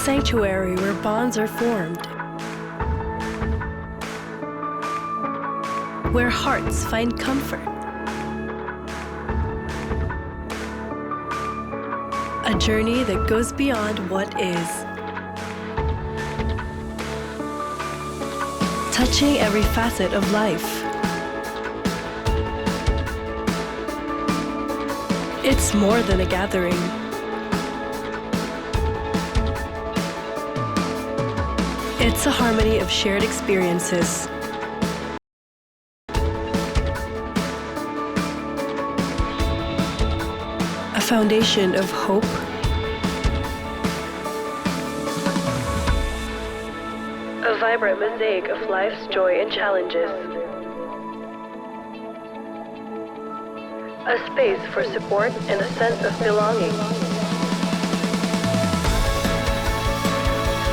sanctuary where bonds are formed, where hearts find comfort. A journey that goes beyond what is, touching every facet of life. It's more than a gathering. It's a harmony of shared experiences. A foundation of hope, a vibrant mosaic of life's joy and challenges. A space for support and a sense of belonging.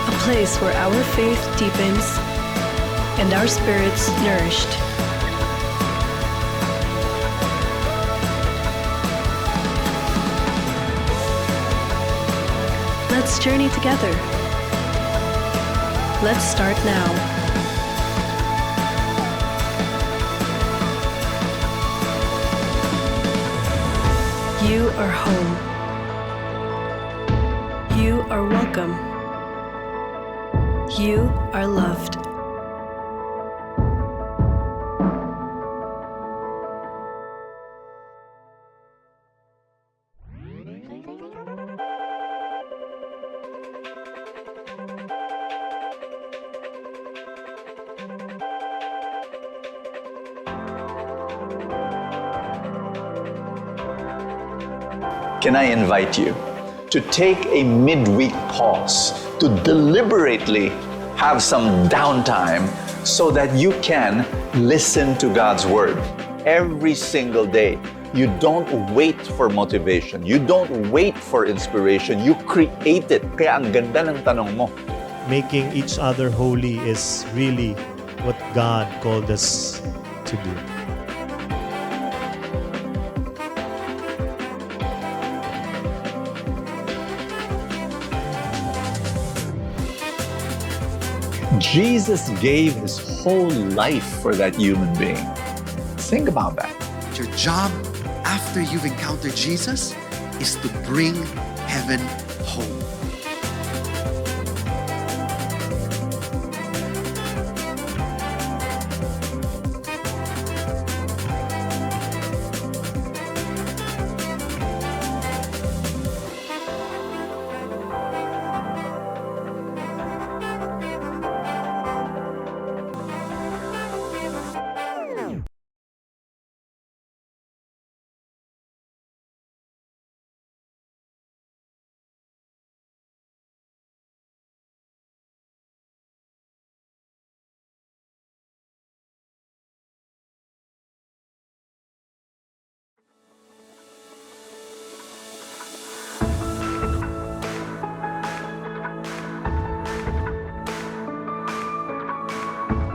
A place where our faith deepens and our spirits nourished. Let's journey together. Let's start now. You are home. You are welcome. You are loved. Can I invite you to take a midweek pause, to deliberately have some downtime so that you can listen to God's Word every single day. You don't wait for motivation. You don't wait for inspiration. You create it. Kaya ang ganda ng tanong mo. Making each other holy is really what God called us to do. Jesus gave His whole life for that human being. Think about that. Your job after you've encountered Jesus is to bring heaven home.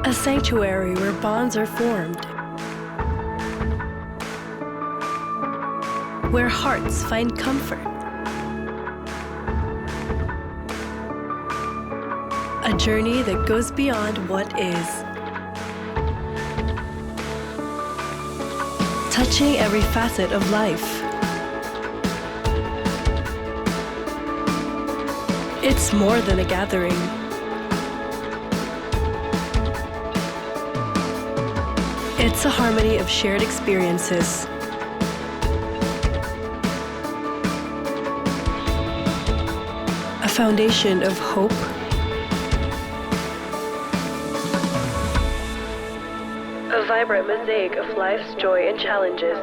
A sanctuary where bonds are formed, where hearts find comfort. A journey that goes beyond what is, touching every facet of life. It's more than a gathering. It's a harmony of shared experiences. A foundation of hope, a vibrant mosaic of life's joy and challenges.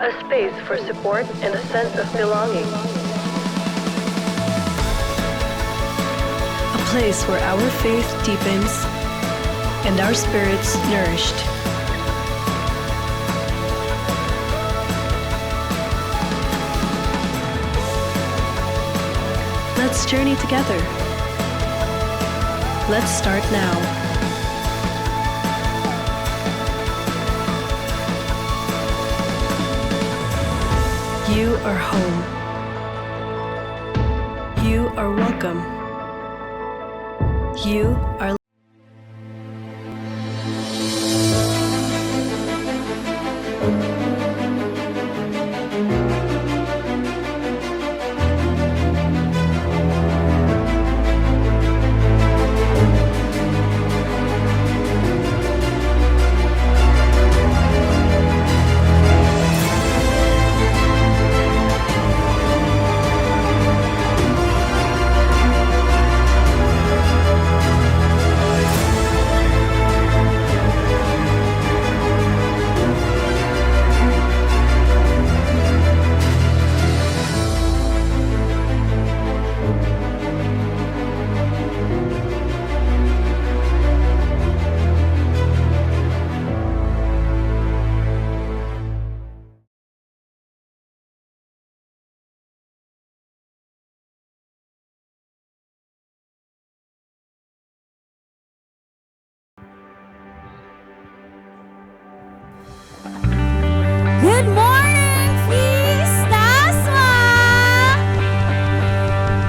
A space for support and a sense of belonging. A place where our faith deepens and our spirits nourished. Let's journey together. Let's start now. You are home. you are welcome. You are Good morning, Feast Asma!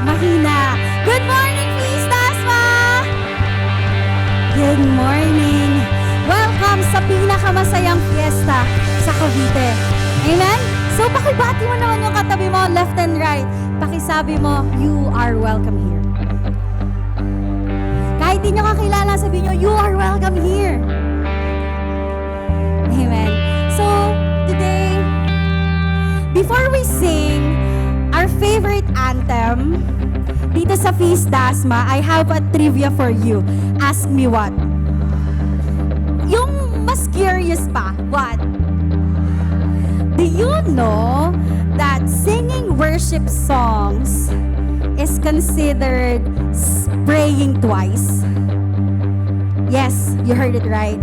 Mahina. Good morning, Feast Asma! Good morning. Welcome sa pinakamasayang fiesta sa Cavite. Amen? So, pakibati mo naman yung katabi mo, left and right. Pakisabi mo, you are welcome here. Kahit di nyo kakilala, sabihin nyo, you are welcome here. Amen. So, today, before we sing our favorite anthem dito sa Feast Dasma, I have a trivia for you. Ask me what? Yung mas curious pa, what? Do you know that singing worship songs is considered praying twice? Yes, you heard it right.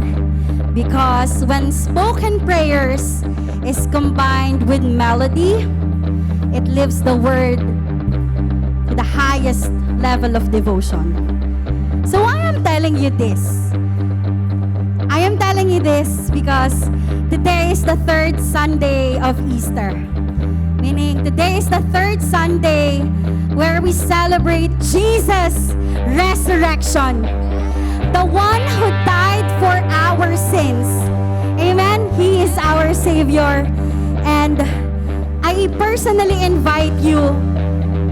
Because when spoken prayers is combined with melody, it lifts the word to the highest level of devotion. So why I'm telling you this? I am telling you this because today is the third Sunday of Easter. Meaning today is the third Sunday where we celebrate Jesus' resurrection. The one who died for our sins. Amen? He is our Savior. And I personally invite you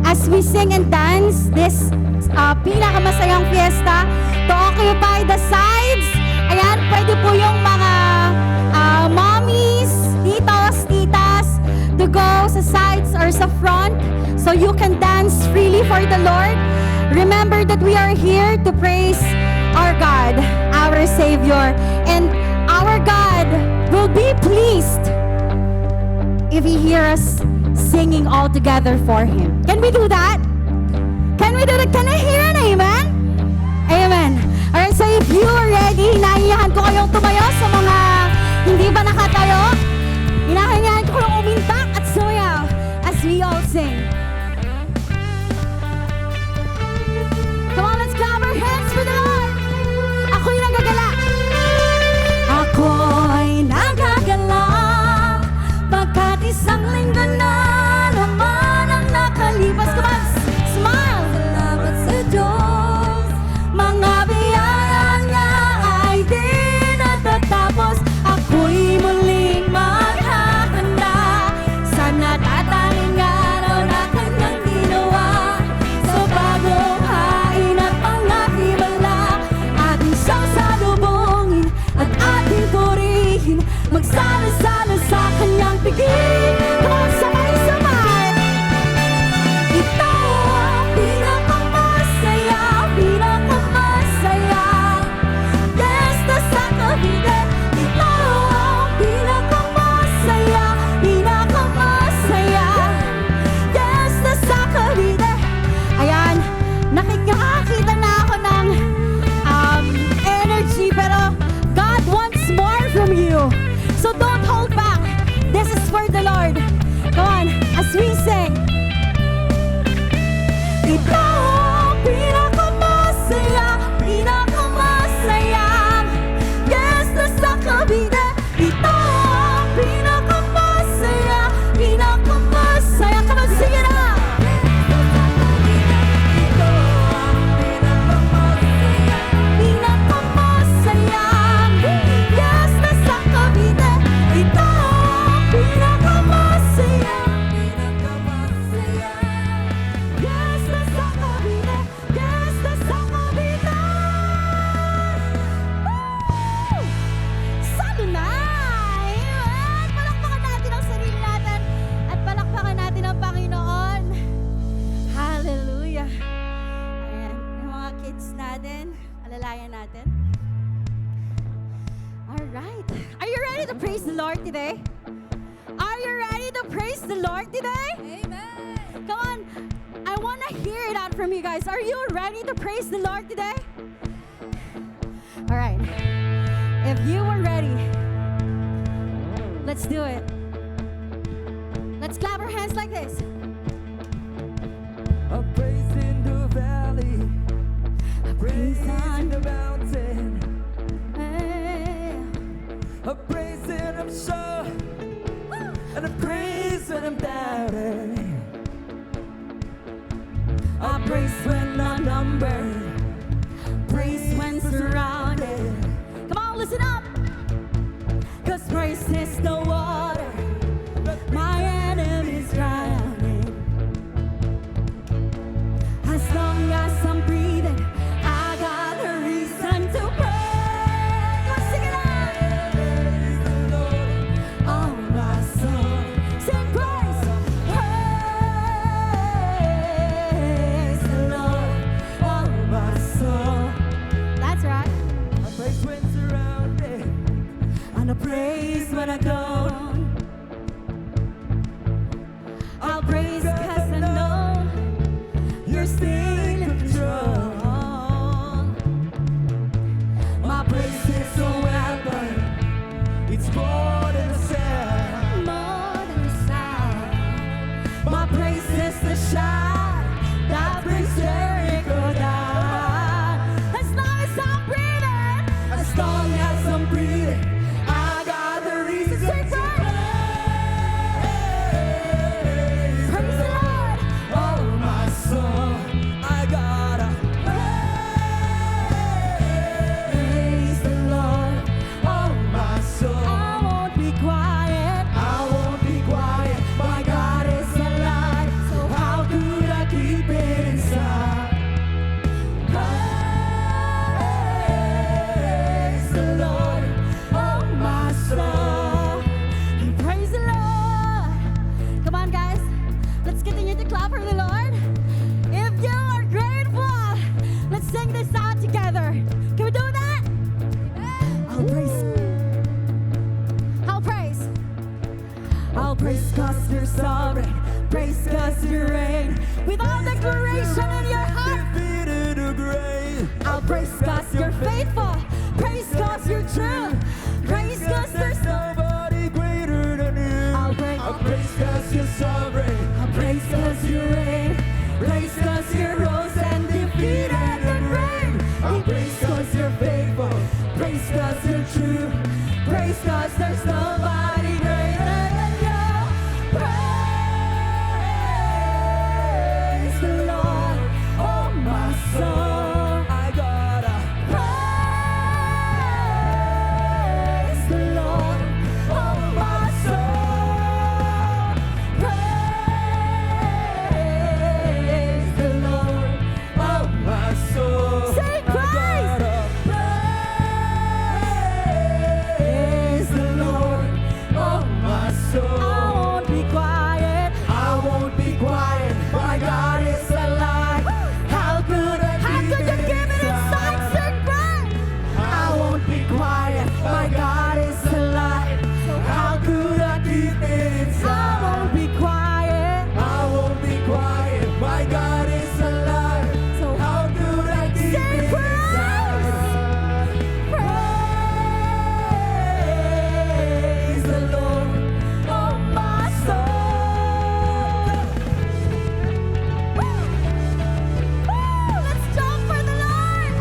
as we sing and dance this pinakamasayang fiesta to occupy the sides. Ayan, pwede po yung mga mommies, titos, titas to go sa sides or sa front so you can dance freely for the Lord. Remember that we are here to praise our God, our Savior, and our God will be pleased if He hears us singing all together for Him. Can we do that? Can we do that? Can I hear an amen? Amen. Alright, so if you are ready, hinahiyahan ko kayong tumayo sa mga hindi pa nakatayo. Hinahiyahan ko kayong umintak at sumayaw as we all sing. Come on, let's clap our hands for the Lord. Ako'y nagagala. Ako'y nagagala pagkat isang linggo na naman ang nakalipas. Come on, smile. Salamat sa Diyos. Mga biyaya niya ay di natatapos. Ako'y muling Alalayan natin. All right. Are you ready to praise the Lord today? Are you ready to praise the Lord today? Amen. Come on. I want to hear it out from you guys. Are you ready to praise the Lord today? All right. If you are ready, let's do it. Let's clap our hands like this. A praise in the valley, a praise on in the mountain, Hey. a praise when I'm sure, and a praise when I'm doubting. A praise when I'm numbered, Praise when surrounded. Come on, listen up. 'Cause praise is the water my enemies drowning. As long as I'm breathing, I got a reason to praise. Let's sing it out. praise the Lord, Oh, my soul, sing praise. Praise the Lord, oh, my soul. That's right. a praise when surrounded, And I praise when I don't. I'll praise 'cause I know you're still in control. my praise is a weapon, it's more than a sound. More than a sound. My praise is the shout that brings Jericho down. As long as I'm breathing, As long as I'm breathing, I got the reason sing to praise. Praise the Lord. Oh, my soul, I gotta Praise the Lord. oh, my soul. I won't be quiet. I won't be quiet. My God is alive. So how could I keep it inside? Praise the Lord, oh, my soul. Praise the Lord. Come on, guys. Let's continue to clap for the Lord. If you are grateful, let's sing this out together. Can we do that? I'll praise. I'll praise. I'll praise 'cause you're sovereign. Praise 'cause you reign. With all declaration in your heart. Defeated the grave. I'll praise 'cause you're faithful. Praise 'cause you're true. Praise 'cause there's no. nobody greater than you. I'll praise. I praise 'cause you're sovereign. I praise 'cause you reign. Praise 'cause you rose and defeated the grave. I praise 'cause you're faithful. Praise 'cause you're true. Praise 'cause there's nobody greater than you. Praise the Lord, oh, my soul. I gotta praise the Lord, oh, my soul. Praise the Lord, oh, my soul. Say praise. I gotta praise the Lord, oh, my soul. I won't be quiet. I won't be quiet. My God is alive. How could I How keep could you give it inside? Sing praise. I won't be quiet. My God is alive. How could I keep it I inside? won't be quiet. I won't be quiet. My God is alive. So How could I keep Say it praise. inside? Praise the Lord, oh, my soul. Woo! Let's jump for the Lord.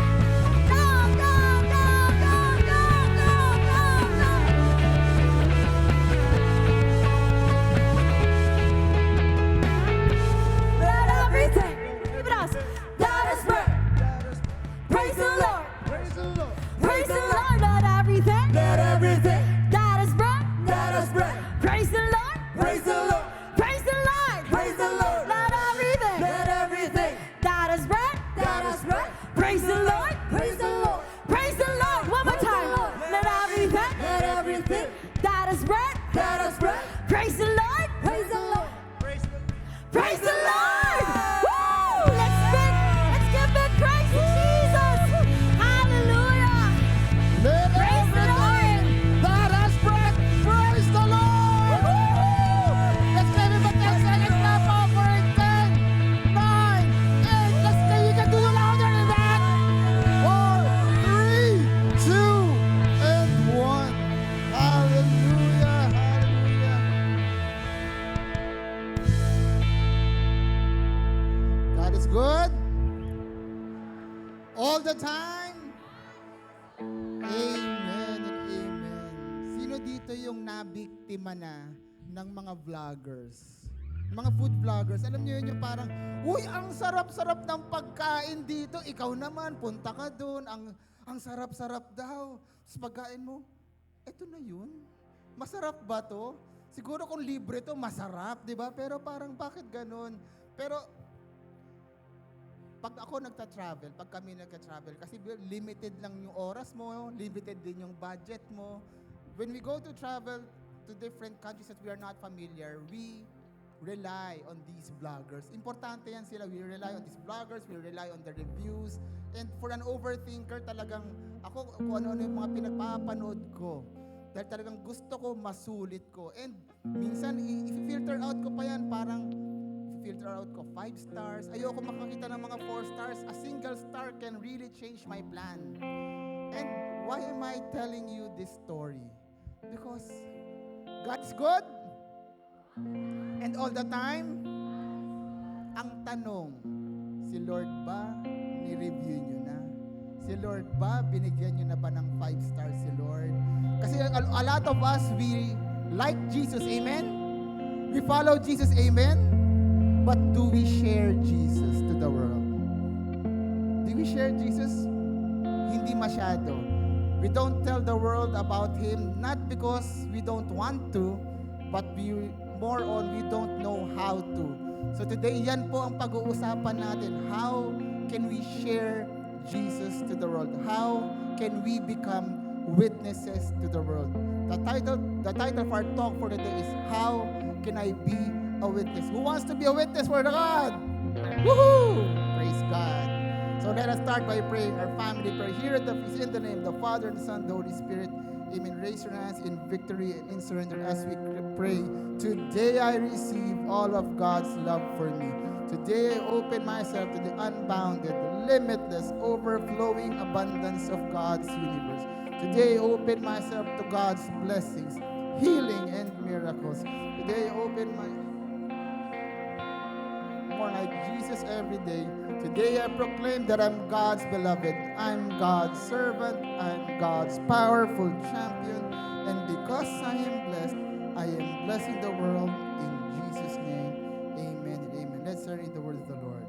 Go, go, go, go, go, go, go, go. Let everything give it us. Let us pray. Praise the Lord. Praise the Lord. Let everything. Let everything That is breath. that has breath Praise the Lord. praise the Lord. Praise the Lord. Praise the Lord. Let everything. Let everything That is breath. that has breath Praise the Lord. praise the Lord. Praise the Lord. One more time. Let everything. Let everything That is breath. that has breath Praise the Lord. praise the Lord. Praise the Lord. Woo! Let's give big praise to Jesus. time. Amen and amen. Sino dito yung nabiktima na ng mga vloggers? Mga food vloggers. Alam niyo yun yung parang, uy, ang sarap-sarap ng pagkain dito. Ikaw naman, punta ka doon. Ang sarap-sarap daw. Sa pagkain mo, eto na yun. Masarap ba to? Siguro kung libre to, masarap, di ba? Pero parang, bakit ganun? Pero, pag ako nagta-travel, pag kami nagta-travel, kasi limited lang yung oras mo, limited din yung budget mo. When we go to travel to different countries that we are not familiar, we rely on these vloggers. Importante yan sila. We rely on these vloggers, we rely on the reviews. And for an overthinker, talagang ako, kung ano-ano yung mga pinagpapanood ko, dahil talagang gusto ko, masulit ko. And minsan, i-filter out ko pa yan, parang filter out ko 5 stars. Ayoko makakita ng mga 4 stars. A single star can really change my plan. And why am I telling you this story? Because God's good. And all the time, ang tanong, si Lord ba, ni-review nyo na? Si Lord ba, binigyan nyo na ba ng 5 stars si Lord? Kasi a lot of us, we like Jesus, amen? We follow Jesus, amen? But do we share Jesus to the world? Do we share Jesus? Hindi masyado. We don't tell the world about Him, not because we don't want to, but we don't know how to. So today, yan po ang pag-uusapan natin. How can we share Jesus to the world? How can we become witnesses to the world? The title of our talk for today is, How Can I Be a Witness? Who wants to be a witness for God? Woohoo! Praise God. So let us start by praying our family prayer. Here is in the name of the Father, and the Son, and the Holy Spirit. Amen. Raise your hands in victory and in surrender as we pray. Today I receive all of God's love for me. Today I open myself to the unbounded, limitless, overflowing abundance of God's universe. Today I open myself to God's blessings, healing, and miracles. Today I open my more like Jesus every day. Today I proclaim that I'm God's beloved. I'm God's servant. I'm God's powerful champion. And because I am blessed, I am blessing the world in Jesus' name. Amen and amen. Let's read the word of the Lord.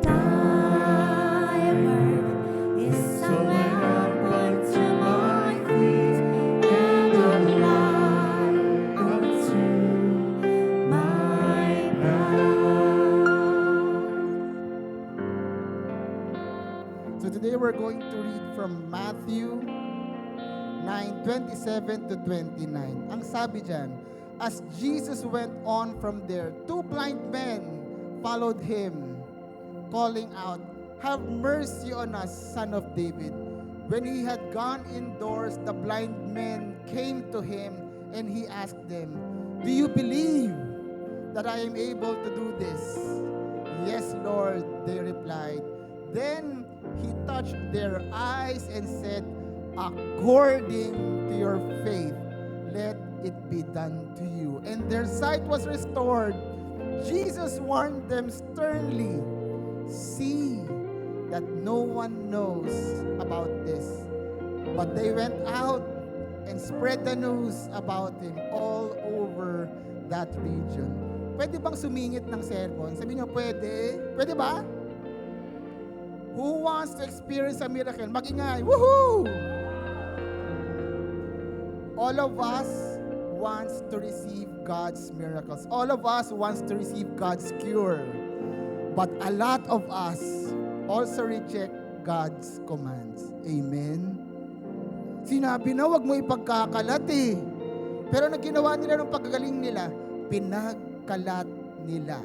Thy word is a lamp unto my feet and a light unto my path. So today we're going to read from Matthew 9:27 to 29. Ang sabi dyan, as Jesus went on from there, 2 blind men followed him, calling out, "Have mercy on us, Son of David." When he had gone indoors, the blind men came to him, and he asked them, "Do you believe that I am able to do this?" "Yes, Lord," they replied. Then he touched their eyes and said, "According to your faith, let it be done to you." And their sight was restored. Jesus warned them sternly, "See that no one knows about this." But they went out and spread the news about him all over that region. Pwede bang sumingit ng sermon? Sabi niyo, pwede? Pwede ba? Who wants to experience a miracle? Mag-ingay. Woohoo! All of us wants to receive God's miracles. All of us wants to receive God's cure. But a lot of us also reject God's commands. Amen? Sinabi na, wag mo ipagkakalat eh. Pero ginawa nila ng pagkagaling nila, pinagkalat nila.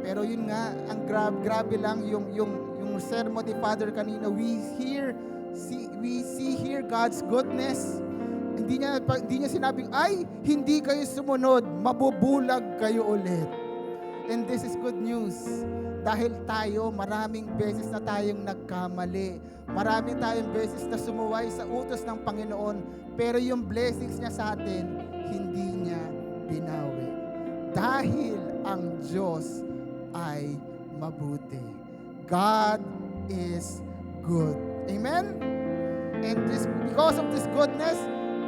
Pero yun nga, ang grabe lang yung sermon ni Father kanina. We see here God's goodness. Hindi niya sinabing, ay, hindi kayo sumunod, mabubulag kayo ulit. And this is good news. Dahil tayo, maraming beses na tayong nagkamali. Maraming tayong beses na sumuway sa utos ng Panginoon. Pero yung blessings niya sa atin, hindi niya binawi. Dahil ang Diyos ay mabuti. God is good. Amen? And because of this goodness,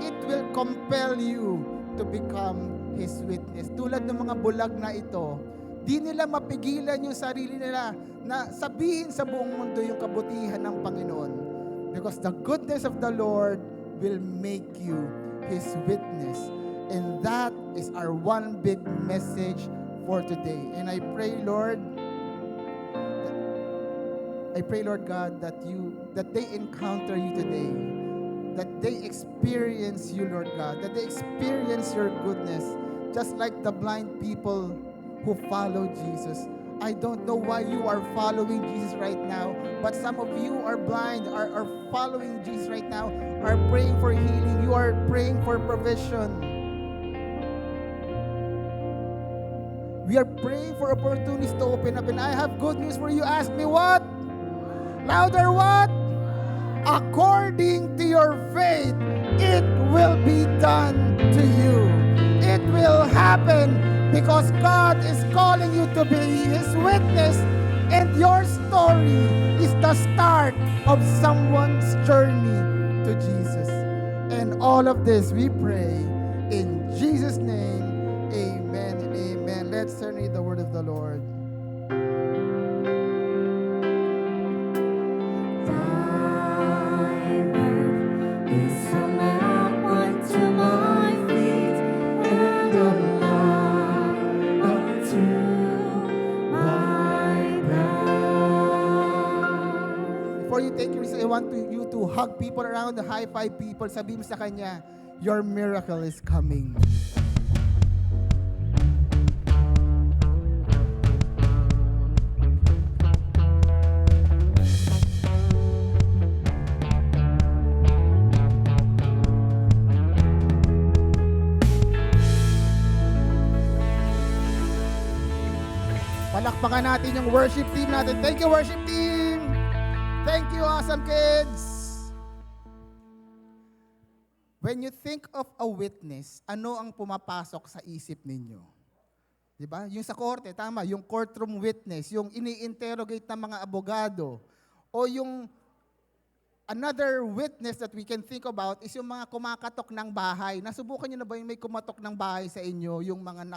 it will compel you to become His witness. Tulad ng mga bulag na ito, di nila mapigilan yung sarili nila na sabihin sa buong mundo yung kabutihan ng Panginoon. Because the goodness of the Lord will make you His witness. And that is our one big message for today. And I pray, Lord God, that they encounter you today. That they experience you, Lord God. That they experience your goodness. Just like the blind people who follow Jesus. I don't know why you are following Jesus right now, but some of you are blind, are following Jesus right now, are praying for healing. You are praying for provision. We are praying for opportunities to open up. And I have good news for you. Ask me what? Louder, what? According to your faith, it will be done to you. It will happen because God is calling you to be His witness, and your story is the start of someone's journey to Jesus. And all of this we pray in Jesus' name. Amen and amen. Let's turn to the word of the Lord. Before you take your seat, I want you to hug people around, the high five people. Sabihin mo sa kanya, your miracle is coming. Palakpakan natin yung worship team natin. Thank you, worship team! Thank you, awesome kids! When you think of a witness, ano ang pumapasok sa isip ninyo? Diba? Yung sa korte, tama, yung courtroom witness, yung ini-interrogate ng mga abogado, o yung another witness that we can think about is yung mga kumakatok ng bahay. Nasubukan nyo na ba yung may kumatok ng bahay sa inyo? Yung mga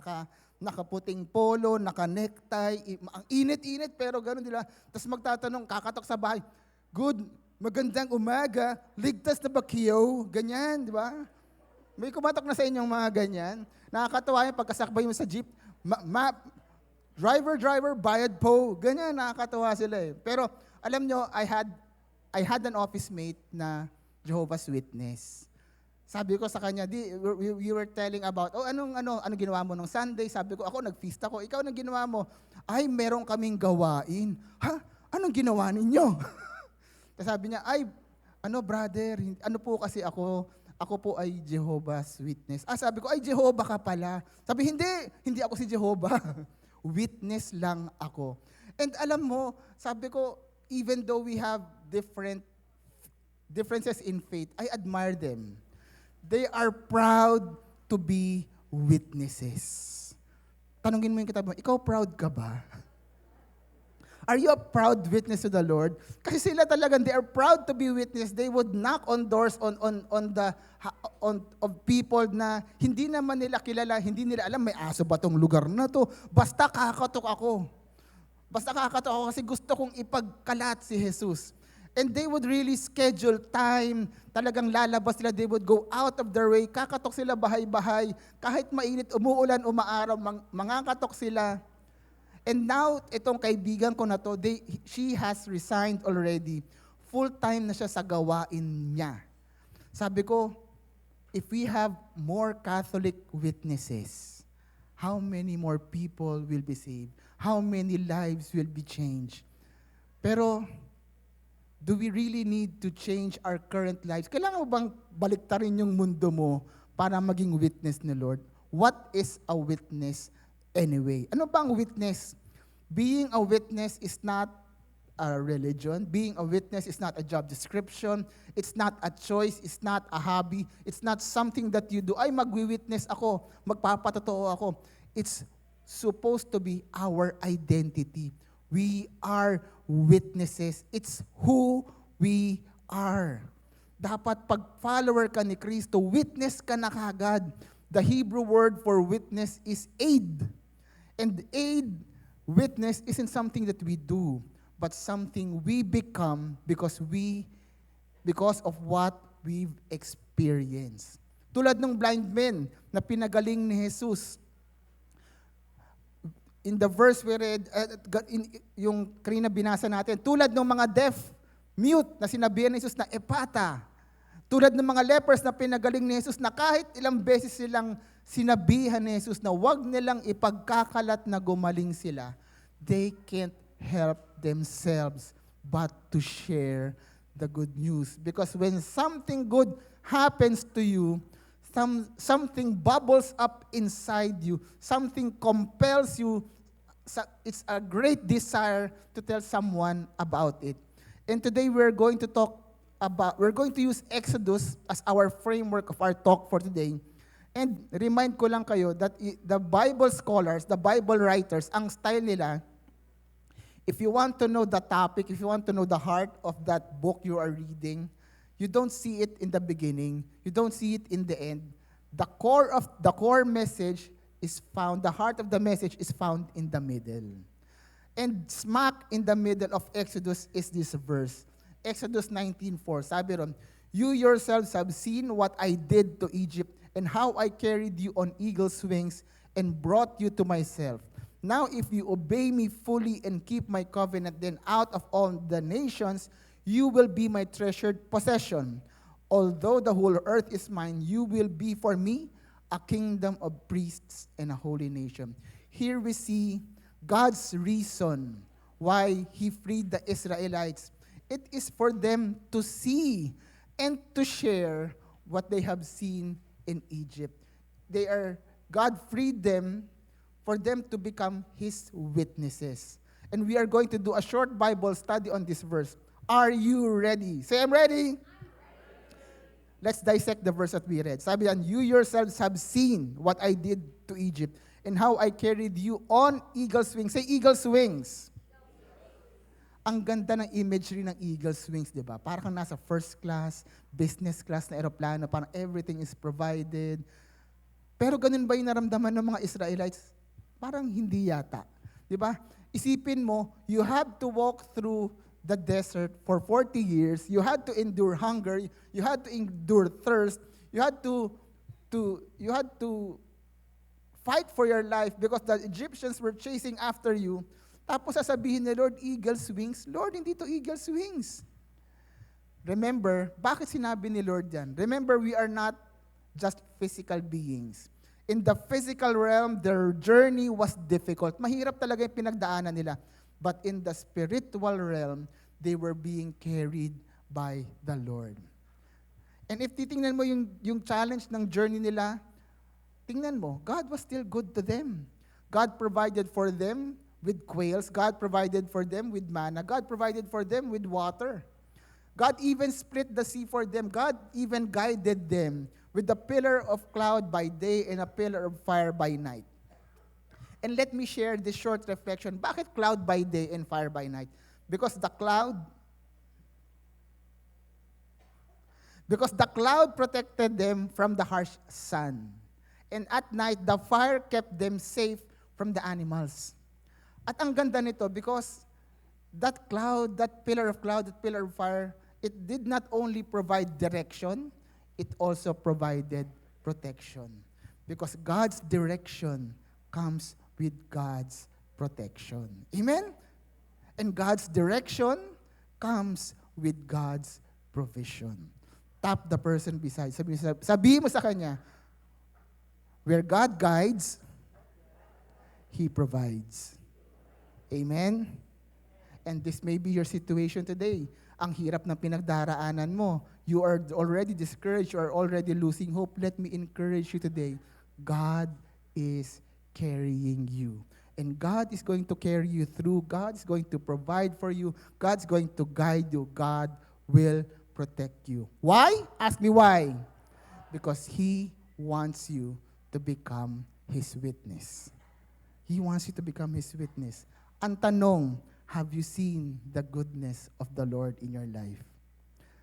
nakaputing polo, naka-necktie, ang init-init pero gano'n nila. Tapos magtatanong, kakatok sa bahay, good, magandang umaga, ligtas na ba kayo? Ganyan, di ba? May kumatok na sa inyong mga ganyan. Nakakatawa yung pagkasakbay mo sa jeep, driver, bayad po. Ganyan, nakakatawa sila eh. Pero alam nyo, I had an office mate na Jehovah's Witness. Sabi ko sa kanya, we were telling about, anong ginawa mo nung Sunday? Sabi ko, ako nag-feast ako. Ikaw anong ginawa mo? Ay, meron kaming gawain. Ha? Anong ginawa ninyo? Sabi niya, ay, brother, ano po kasi ako po ay Jehovah's Witness. Sabi ko, ay, Jehovah ka pala. Sabi, hindi ako si Jehovah. Witness lang ako. And alam mo, sabi ko, even though we have differences in faith, I admire them. They are proud to be witnesses. Tanungin mo yung kitab mo, ikaw proud ka ba? Are you a proud witness to the Lord? Kasi sila talagang, they are proud to be witness. They would knock on doors of people na hindi naman nila kilala, hindi nila alam, may aso ba tong lugar na to? Basta kakatok ako. Kasi gusto kong ipagkalat si Jesus. And they would really schedule time. Talagang lalabas sila. They would go out of their way. Kakatok sila bahay-bahay. Kahit mainit, umuulan, umaaraw, mangakatok sila. And now, itong kaibigan ko na to, she has resigned already. Full-time na siya sa gawain niya. Sabi ko, if we have more Catholic witnesses, how many more people will be saved? How many lives will be changed? Pero, do we really need to change our current lives? Kailangan mo bang baliktarin yung mundo mo para maging witness ni Lord? What is a witness anyway? Ano bang witness? Being a witness is not a religion. Being a witness is not a job description. It's not a choice. It's not a hobby. It's not something that you do. Ay, magwi-witness ako. Magpapatotoo ako. It's supposed to be our identity. We are witnesses. It's who we are. Dapat pag follower ka ni Kristo, witness ka na kagad. The Hebrew word for witness is aid. And aid, witness, isn't something that we do, but something we become because of what we've experienced. Tulad ng blind men na pinagaling ni Jesus. In the verse we read, yung kanina binasa natin, tulad ng mga deaf, mute na sinabihan ni Jesus na epata. Tulad ng mga lepers na pinagaling ni Jesus na kahit ilang beses silang sinabihan ni Jesus na wag nilang ipagkakalat na gumaling sila, they can't help themselves but to share the good news. Because when something good happens to you, something bubbles up inside you, something compels you, it's a great desire to tell someone about it. And today we're going to use Exodus as our framework of our talk for today. And remind ko lang kayo that the Bible scholars, the Bible writers, ang style nila, if you want to know the topic, if you want to know the heart of that book you are reading, you don't see it in the beginning, you don't see it in the end. The core message is found, the heart of the message is found in the middle. And smack in the middle of Exodus is this verse. Exodus 19:4, sabi ron, you yourselves have seen what I did to Egypt and how I carried you on eagle's wings and brought you to myself. Now if you obey me fully and keep my covenant, then out of all the nations, you will be my treasured possession. Although the whole earth is mine, you will be for me a kingdom of priests and a holy nation. Here we see God's reason why He freed the Israelites. It is for them to see and to share what they have seen in Egypt. God freed them for them to become His witnesses. And we are going to do a short Bible study on this verse. Are you ready? Say, I'm ready. Let's dissect the verse that we read. Sabi yan, you yourselves have seen what I did to Egypt and how I carried you on eagle's wings. Say, eagle's wings. Ang ganda ng imagery ng eagle's wings, di ba? Parang kang nasa first class, business class na aeroplano, parang everything is provided. Pero ganun ba yung naramdaman ng mga Israelites? Parang hindi yata. Di ba? Isipin mo, you have to walk through the desert for 40 years. You had to endure hunger. You had to endure thirst. You had to fight for your life because the Egyptians were chasing after you. Tapos sasabihin ni Lord, eagle's wings. Lord, hindi to eagle's wings. Remember, bakit sinabi ni Lord yan? Remember, we are not just physical beings. In the physical realm, their journey was difficult. Mahirap talaga yung pinagdaanan nila. But in the spiritual realm, they were being carried by the Lord. And if titingnan mo yung challenge ng journey nila, tingnan mo, God was still good to them. God provided for them with quails. God provided for them with manna. God provided for them with water. God even split the sea for them. God even guided them with a pillar of cloud by day and a pillar of fire by night. And let me share this short reflection. Bakit cloud by day and fire by night? Because the cloud protected them from the harsh sun. And at night, the fire kept them safe from the animals. At ang ganda nito because that cloud, that pillar of cloud, that pillar of fire, it did not only provide direction, it also provided protection. Because God's direction comes with God's protection. Amen? And God's direction comes with God's provision. Tap the person beside. Sabihin mo sa kanya, where God guides, He provides. Amen? And this may be your situation today. Ang hirap ng pinagdaraanan mo. You are already discouraged. You are already losing hope. Let me encourage you today. God is carrying you. And God is going to carry you through. God is going to provide for you. God's going to guide you. God will protect you. Why? Ask me why. Because He wants you to become His witness. He wants you to become His witness. Ang tanong, have you seen the goodness of the Lord in your life?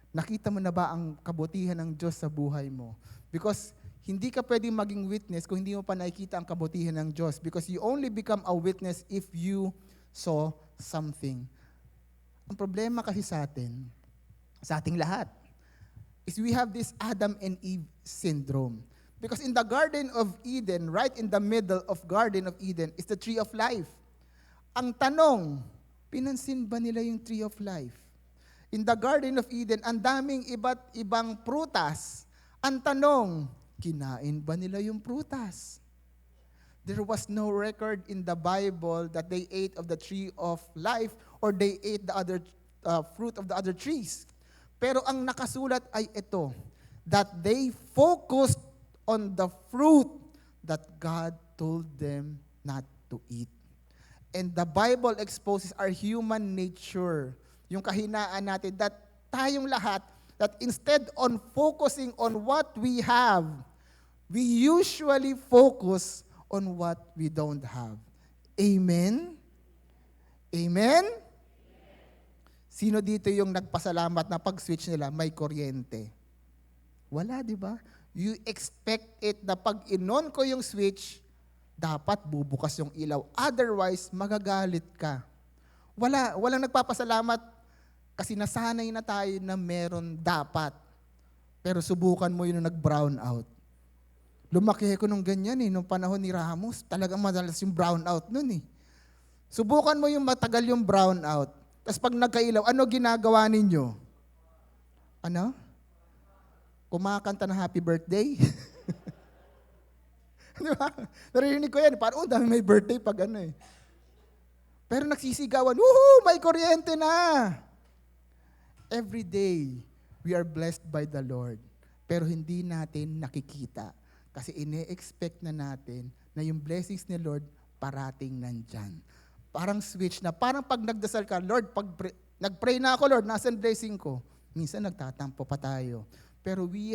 Nakita mo na ba ang kabutihan ng Diyos sa buhay mo? Because hindi ka pwedeng maging witness kung hindi mo pa nakikita ang kabutihan ng Diyos. Because you only become a witness if you saw something. Ang problema kasi sa ating lahat, is we have this Adam and Eve syndrome. Because in the Garden of Eden, right in the middle of Garden of Eden, is the tree of life. Ang tanong, pinansin ba nila yung tree of life? In the Garden of Eden, ang daming iba't ibang prutas. Ang tanong, kinain ba nila yung prutas? There was no record in the Bible that they ate of the tree of life or they ate the other fruit of the other trees. Pero ang nakasulat ay ito, that they focused on the fruit that God told them not to eat. And the Bible exposes our human nature, yung kahinaan natin, that tayong lahat, that instead on focusing on what we have, we usually focus on what we don't have. Amen? Amen? Sino dito yung nagpasalamat na pag-switch nila, may kuryente? Wala, di ba? You expect it na pag inon ko yung switch, dapat bubukas yung ilaw. Otherwise, magagalit ka. Walang nagpapasalamat kasi nasanay na tayo na meron dapat. Pero subukan mo yun nung nag-brown out. Lumaki ko nung ganyan nung panahon ni Ramos. Talagang madalas yung brown out nun Subukan mo yung matagal yung brown out. Tapos pag nagkailaw, ano ginagawa ninyo? Ano? Kumakanta na happy birthday? Di ba? Narinig ko yan. Parang, dami may birthday pag Pero nagsisigawan, woohoo, may kuryente na! Every day, we are blessed by the Lord. Pero hindi natin nakikita. Kasi ine-expect na natin na yung blessings ni Lord parating nandyan. Parang switch na. Parang pag nagdasal ka, Lord, nag-pray na ako, Lord, nasan blessing ko? Minsan nagtatampo pa tayo. Pero we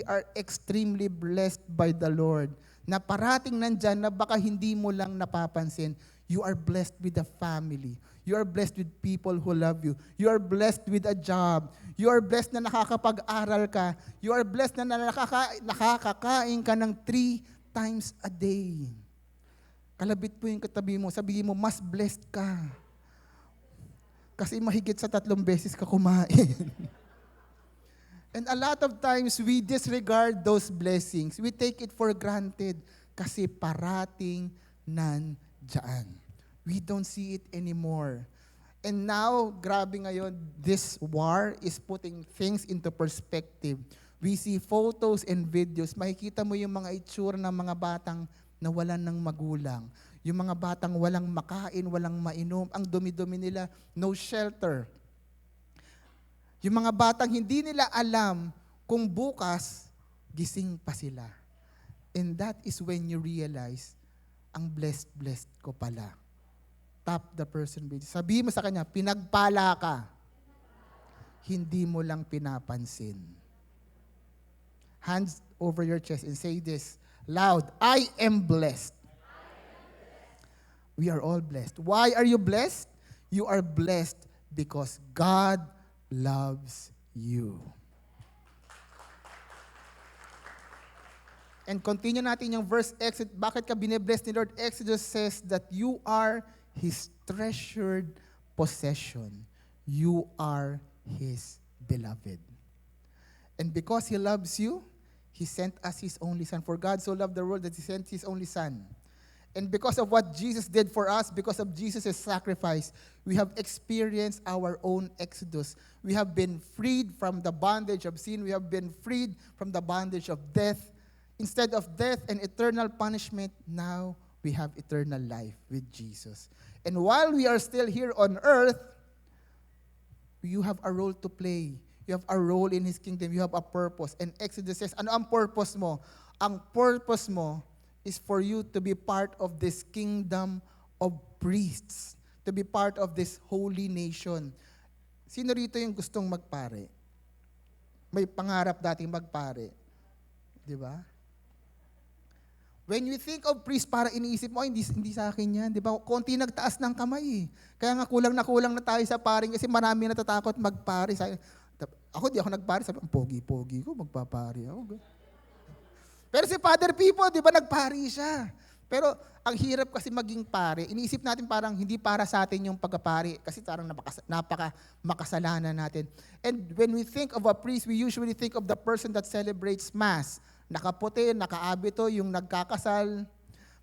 are extremely blessed by the Lord na parating nandyan na baka hindi mo lang napapansin. You are blessed with a family. You are blessed with people who love you. You are blessed with a job. You are blessed na nakakapag-aral ka. You are blessed na nakakakain ka ng 3 times a day. Kalabit po yung katabi mo. Sabihin mo, mas blessed ka. Kasi mahigit sa 3 beses ka kumain. And a lot of times, we disregard those blessings. We take it for granted kasi parating nandyan. We don't see it anymore. And now, grabe ngayon, this war is putting things into perspective. We see photos and videos. Makikita mo yung mga itsura ng mga batang nawalan ng magulang. Yung mga batang walang makain, walang mainom. Ang dumi-dumi nila, no shelter. Yung mga batang hindi nila alam kung bukas, gising pa sila. And that is when you realize, ang blessed ko pala. Tap the person with you. Sabihin mo sa kanya, pinagpala ka. Hindi mo lang pinapansin. Hands over your chest and say this loud, I am blessed. We are all blessed. Why are you blessed? You are blessed because God loves you. And continue natin yung verse, bakit ka binibless ni Lord? Exodus says that you are His treasured possession. You are His beloved. And because He loves you, He sent us His only Son. For God so loved the world that He sent His only Son. And because of what Jesus did for us, because of Jesus' sacrifice, we have experienced our own exodus. We have been freed from the bondage of sin. We have been freed from the bondage of death. Instead of death and eternal punishment, now we have eternal life with Jesus. And while we are still here on earth, you have a role to play. You have a role in His kingdom. You have a purpose. And Exodus says, ano ang purpose mo? Ang purpose mo is for you to be part of this kingdom of priests, to be part of this holy nation. Sino rito yung gustong magpare? May pangarap dating magpare. Di ba? When you think of priest, para iniisip mo, ay, hindi sa akin yan. Di ba? Konti nagtaas ng kamay eh. Kaya nga kulang na tayo sa paring kasi marami natatakot magpari. Ako, di ako nagpari. Sabi, ang pogi-pogi ko, magpapari ako. Pero si Father Pipo, di ba, nagpari siya. Pero ang hirap kasi maging pare. Iniisip natin parang hindi para sa atin yung pagpapari kasi parang napaka makasalanan natin. And when we think of a priest, we usually think of the person that celebrates Mass. Nakaputi, nakaabito, yung nagkakasal.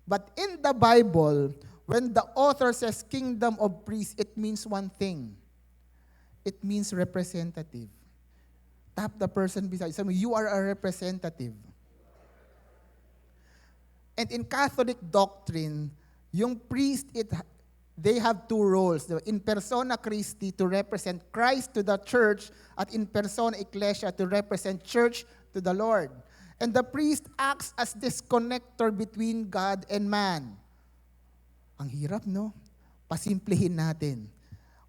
But in the Bible, when the author says kingdom of priests, it means one thing. It means representative. Tap the person beside you. You are a representative. And in Catholic doctrine, yung priest, they have two roles. In persona Christi to represent Christ to the church at in persona ecclesia to represent church to the Lord. And the priest acts as this connector between God and man. Ang hirap, no? Pasimplihin natin.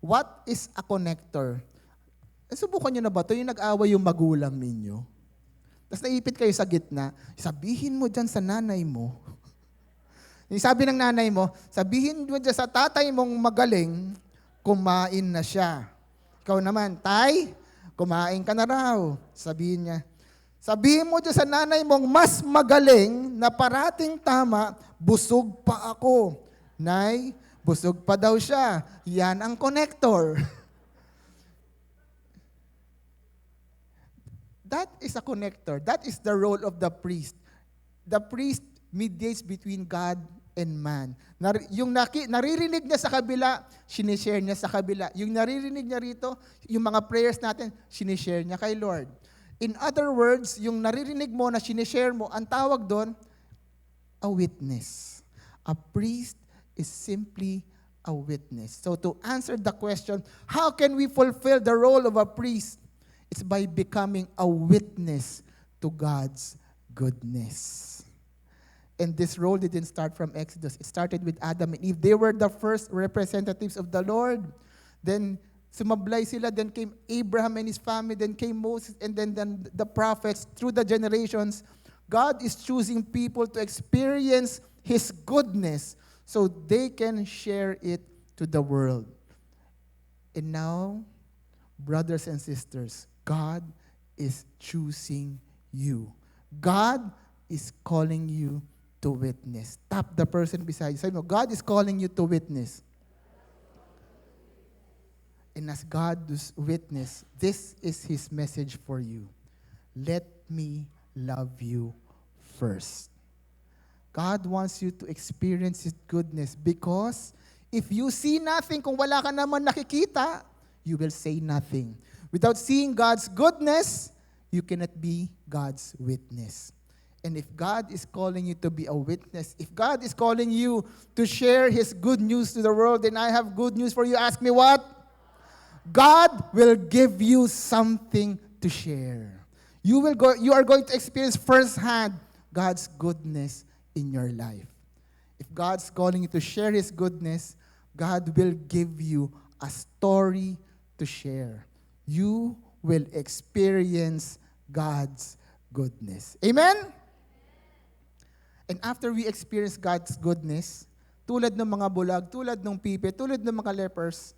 What is a connector? Subukan nyo na ba ito? Yung nag-away yung magulang ninyo. Tapos naipit kayo sa gitna, sabihin mo dyan sa nanay mo. Yung sabi ng nanay mo, sabihin mo dyan sa tatay mong magaling, kumain na siya. Ikaw naman, tay, kumain ka na raw. Sabihin niya, sabihin mo dyan sa nanay mong mas magaling na parating tama, busog pa ako. Nay, busog pa daw siya. Yan ang connector. That is a connector. That is the role of the priest. The priest mediates between God and man. Yung naririnig niya sa kabila, sinishare niya sa kabila. Yung naririnig niya rito, yung mga prayers natin, sinishare niya kay Lord. In other words, yung naririnig mo na sinishare mo, ang tawag doon, a witness. A priest is simply a witness. So to answer the question, how can we fulfill the role of a priest? It's by becoming a witness to God's goodness. And this role didn't start from Exodus. It started with Adam and Eve. They were the first representatives of the Lord. Then sumablay sila. Then came Abraham and his family. Then came Moses and then the prophets. Through the generations, God is choosing people to experience His goodness so they can share it to the world. And now, brothers and sisters, God is choosing you. God is calling you to witness. Tap the person beside you. Say mo, God is calling you to witness. And as God does witness, this is His message for you. Let me love you first. God wants you to experience His goodness because if you see nothing, kung wala ka naman nakikita, you will say nothing. Without seeing God's goodness, you cannot be God's witness. And if God is calling you to be a witness, if God is calling you to share His good news to the world, then I have good news for you. Ask me what? God will give you something to share. You are going to experience firsthand God's goodness in your life. If God's calling you to share His goodness, God will give you a story to share. You will experience God's goodness. Amen? And after we experience God's goodness, tulad ng mga bulag, tulad ng pipe, tulad ng mga lepers,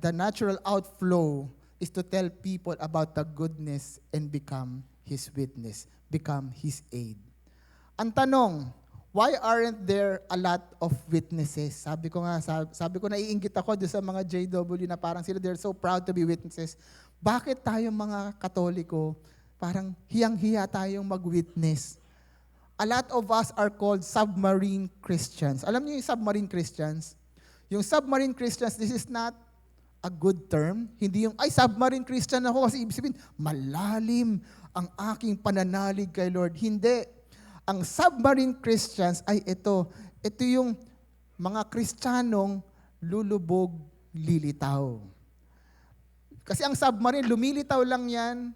the natural outflow is to tell people about the goodness and become His witness, become His aid. Ang tanong, why aren't there a lot of witnesses? Sabi ko naiinggit ako doon sa mga JW na parang sila, they're so proud to be witnesses. Bakit tayo mga Katoliko, parang hiyang-hiya tayong mag-witness? A lot of us are called submarine Christians. Alam niyo yung submarine Christians? Yung submarine Christians, this is not a good term. Hindi yung, submarine Christian ako kasi ibig sabihin, malalim ang aking pananalig kay Lord. Hindi. Ang submarine Christians ay ito. Ito yung mga Kristiyanong lulubog, lilitaw. Kasi ang submarine, lumilitaw lang yan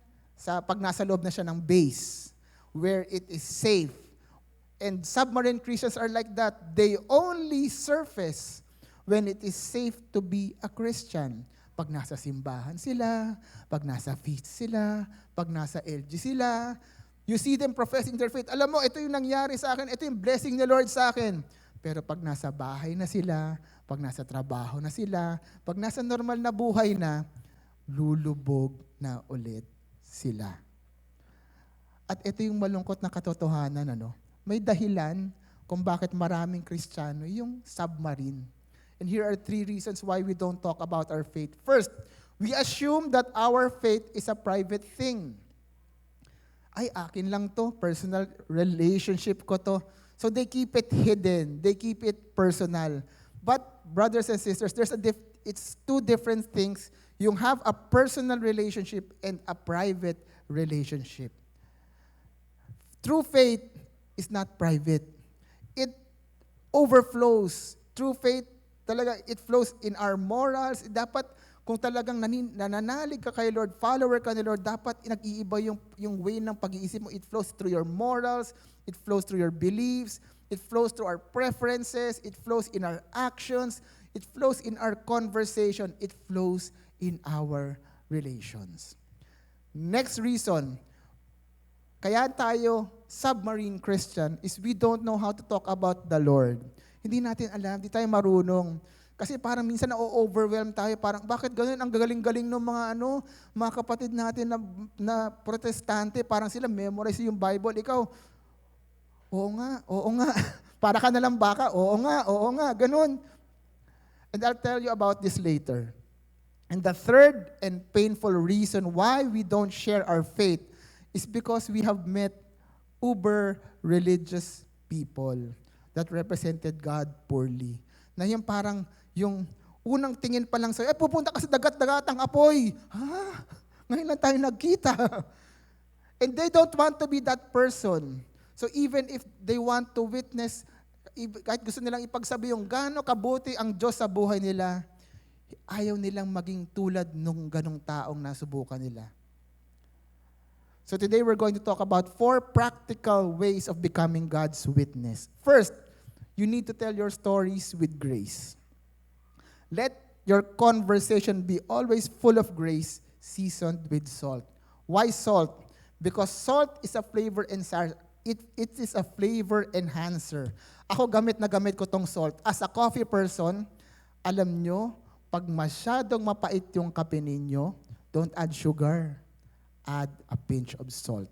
pag nasa loob na siya ng base, where it is safe. And submarine Christians are like that. They only surface when it is safe to be a Christian. Pag nasa simbahan sila, pag nasa feast sila, pag nasa LG sila, You see them professing their faith. Alam mo, ito yung nangyari sa akin, ito yung blessing ni Lord sa akin. Pero pag nasa bahay na sila, pag nasa trabaho na sila, pag nasa normal na buhay na, lulubog na ulit sila. At ito yung malungkot na katotohanan, may dahilan kung bakit maraming Kristiyano yung submarine. And here are 3 reasons why we don't talk about our faith. First, we assume that our faith is a private thing. Ay, akin lang to, personal relationship ko to. So they keep it hidden, they keep it personal. But brothers and sisters, it's 2 different things. You have a personal relationship and a private relationship. True faith is not private. It overflows. True faith, talaga, it flows in our morals. Dapat, kung talagang nananalig ka kay Lord, follower ka ni Lord, dapat nag-iiba yung way ng pag-iisip mo. It flows through your morals, it flows through your beliefs, it flows through our preferences, it flows in our actions, it flows in our conversation, it flows in our relations. Next reason, kaya tayo submarine Christian is we don't know how to talk about the Lord. Hindi natin alam, hindi tayo marunong. Kasi parang minsan na-overwhelm tayo, parang bakit ganun? Ang gagaling-galing ng mga kapatid natin na protestante, parang sila memorize yung Bible. Ikaw, oo nga. Para ka nalang baka, oo nga, ganun. And I'll tell you about this later. And the third and painful reason why we don't share our faith is because we have met uber-religious people that represented God poorly. Na yung parang, yung unang tingin pa lang sa'yo, pupunta ka sa dagat-dagatang apoy. Ha? Ngayon lang tayo nagkita. And they don't want to be that person. So even if they want to witness, kahit gusto nilang ipagsabi yung gaano kabuti ang Diyos sa buhay nila, ayaw nilang maging tulad nung ganong taong nasubukan nila. So today we're going to talk about 4 practical ways of becoming God's witness. First, you need to tell your stories with grace. Let your conversation be always full of grace, seasoned with salt. Why salt? Because salt is a flavor it is a flavor enhancer. Ako gamit na gamit ko tong salt. As a coffee person, alam nyo, pag masyadong mapait yung kape ninyo, don't add sugar. Add a pinch of salt.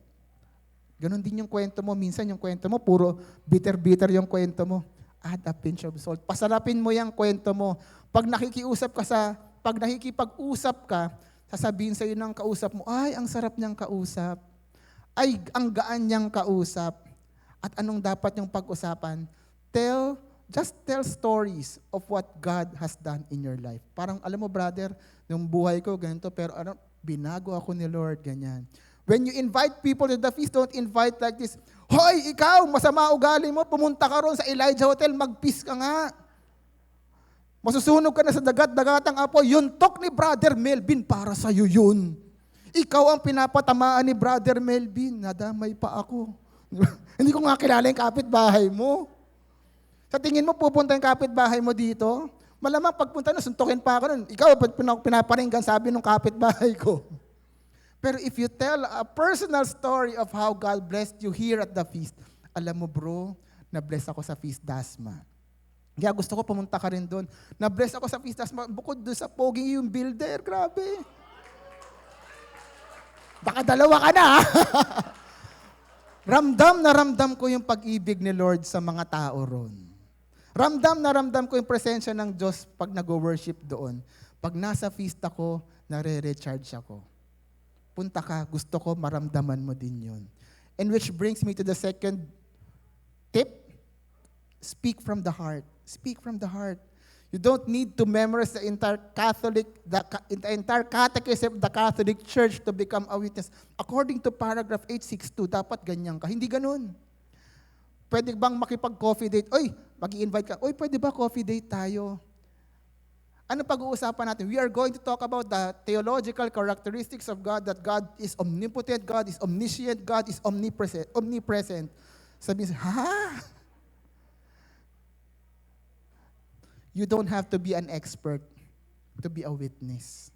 Ganon din yung kwento mo. Minsan yung kwento mo, puro bitter-bitter yung kwento mo. Add a pinch of salt. Pasarapin mo yung kwento mo. Pag nakikipag-usap ka, sasabihin sa'yo ng kausap mo, ay, ang sarap niyang kausap. Ay, ang gaan niyang kausap. At anong dapat yung pag-usapan? Just tell stories of what God has done in your life. Parang, alam mo, brother, yung buhay ko, ganito, pero binago ako ni Lord, ganyan. When you invite people to the feast, don't invite like this, hoy, ikaw, masama ugali mo, pumunta ka ron sa Elijah Hotel, mag-feast ka nga. Masusunog ka na sa dagat-dagatang apoy, yung talk ni Brother Melvin, para sa'yo yun. Ikaw ang pinapatamaan ni Brother Melvin, nadamay pa ako. Hindi ko nga kilala yung kapitbahay mo. Sa tingin mo, pupunta yung kapitbahay mo dito? Malamang pagpunta na, suntukin pa ako nun. Ikaw, pinaparinggan, sabi ng kapitbahay ko. Pero if you tell a personal story of how God blessed you here at the feast, alam mo bro, na-bless ako sa Feast Dasma. Kaya gusto ko pumunta ka rin doon. Na-bless ako sa Feast Dasma, bukod doon sa pogi yung builder, grabe. Baka dalawa ka na. Ramdam na ramdam ko yung pag-ibig ni Lord sa mga tao ron. Ramdam na ramdam ko yung presensya ng Diyos pag nag-worship doon. Pag nasa feast ako, nare-recharge ako. Punta ka, gusto ko maramdaman mo din yun. And which brings me to the second tip, speak from the heart. Speak from the heart. You don't need to memorize the entire catechism of the Catholic Church to become a witness. According to paragraph 862, dapat ganyan ka. Hindi ganun. Pwede bang makipag-coffee date? Oy, mag-i-invite ka. Oy, pwede ba coffee date tayo? Ano pag-uusapan natin? We are going to talk about the theological characteristics of God, that God is omnipotent, God is omniscient, God is omnipresent. Sabihin, ha? You don't have to be an expert to be a witness.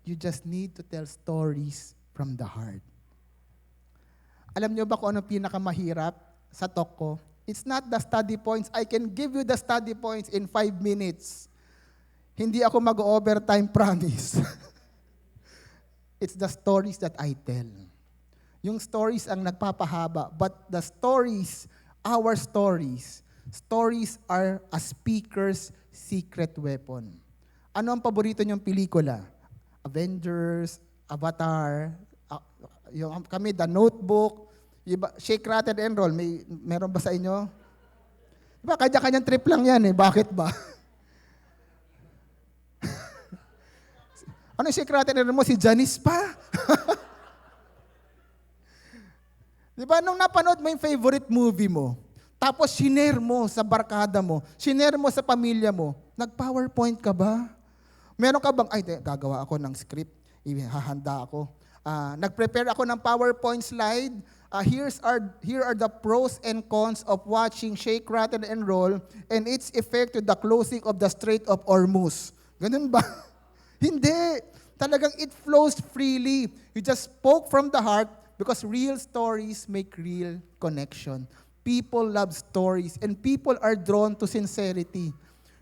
You just need to tell stories from the heart. Alam niyo ba kung ano pinakamahirap sa talk ko? It's not the study points. I can give you the study points in 5 minutes. Hindi ako mag-overtime, promise. It's the stories that I tell. Yung stories ang nagpapahaba, but the stories, our stories are a speaker's secret weapon. Ano ang paborito niyong pelikula? Avengers, Avatar, yung kami, The Notebook, Shake, Rattle, and Roll. Meron ba sa inyo? Diba, kanya-kanyang trip lang yan eh. Bakit ba? Ano yung Shake, Rattle, and Roll mo? Si Janice pa? Diba, nung napanood mo yung favorite movie mo, tapos shinare mo sa barkada mo, shinare mo sa pamilya mo, nag-PowerPoint ka ba? Meron ka bang, gagawa ako ng script, hahanda ako. Nag-prepare ako ng PowerPoint slide. Here are the pros and cons of watching Shake, Rattle, and Roll and its effect to the closing of the Strait of Hormuz. Ganun ba? Hindi. Talagang it flows freely. You just spoke from the heart because real stories make real connection. People love stories and people are drawn to sincerity.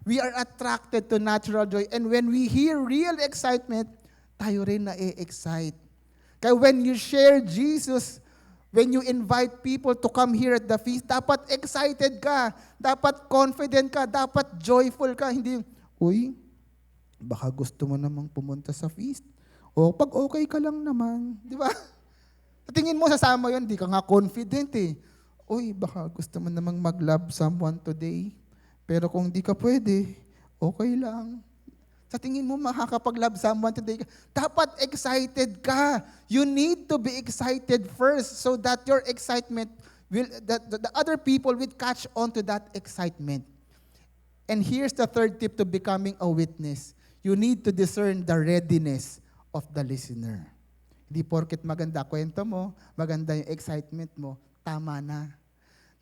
We are attracted to natural joy and when we hear real excitement, tayo rin na-excite. Kaya when you share Jesus, when you invite people to come here at the feast, dapat excited ka, dapat confident ka, dapat joyful ka. Hindi, uy, baka gusto mo namang pumunta sa feast. O pag okay ka lang naman, di ba? Tingin mo sasama yun, di ka nga confident eh. Uy, baka gusto mo namang mag-love someone today. Pero kung di ka pwede, okay lang. Sa tingin mo, makakapag-love someone today. Dapat excited ka. You need to be excited first so that your excitement will, the other people will catch on to that excitement. And here's the third tip to becoming a witness. You need to discern the readiness of the listener. Hindi porket maganda kwento mo, maganda yung excitement mo, tama na.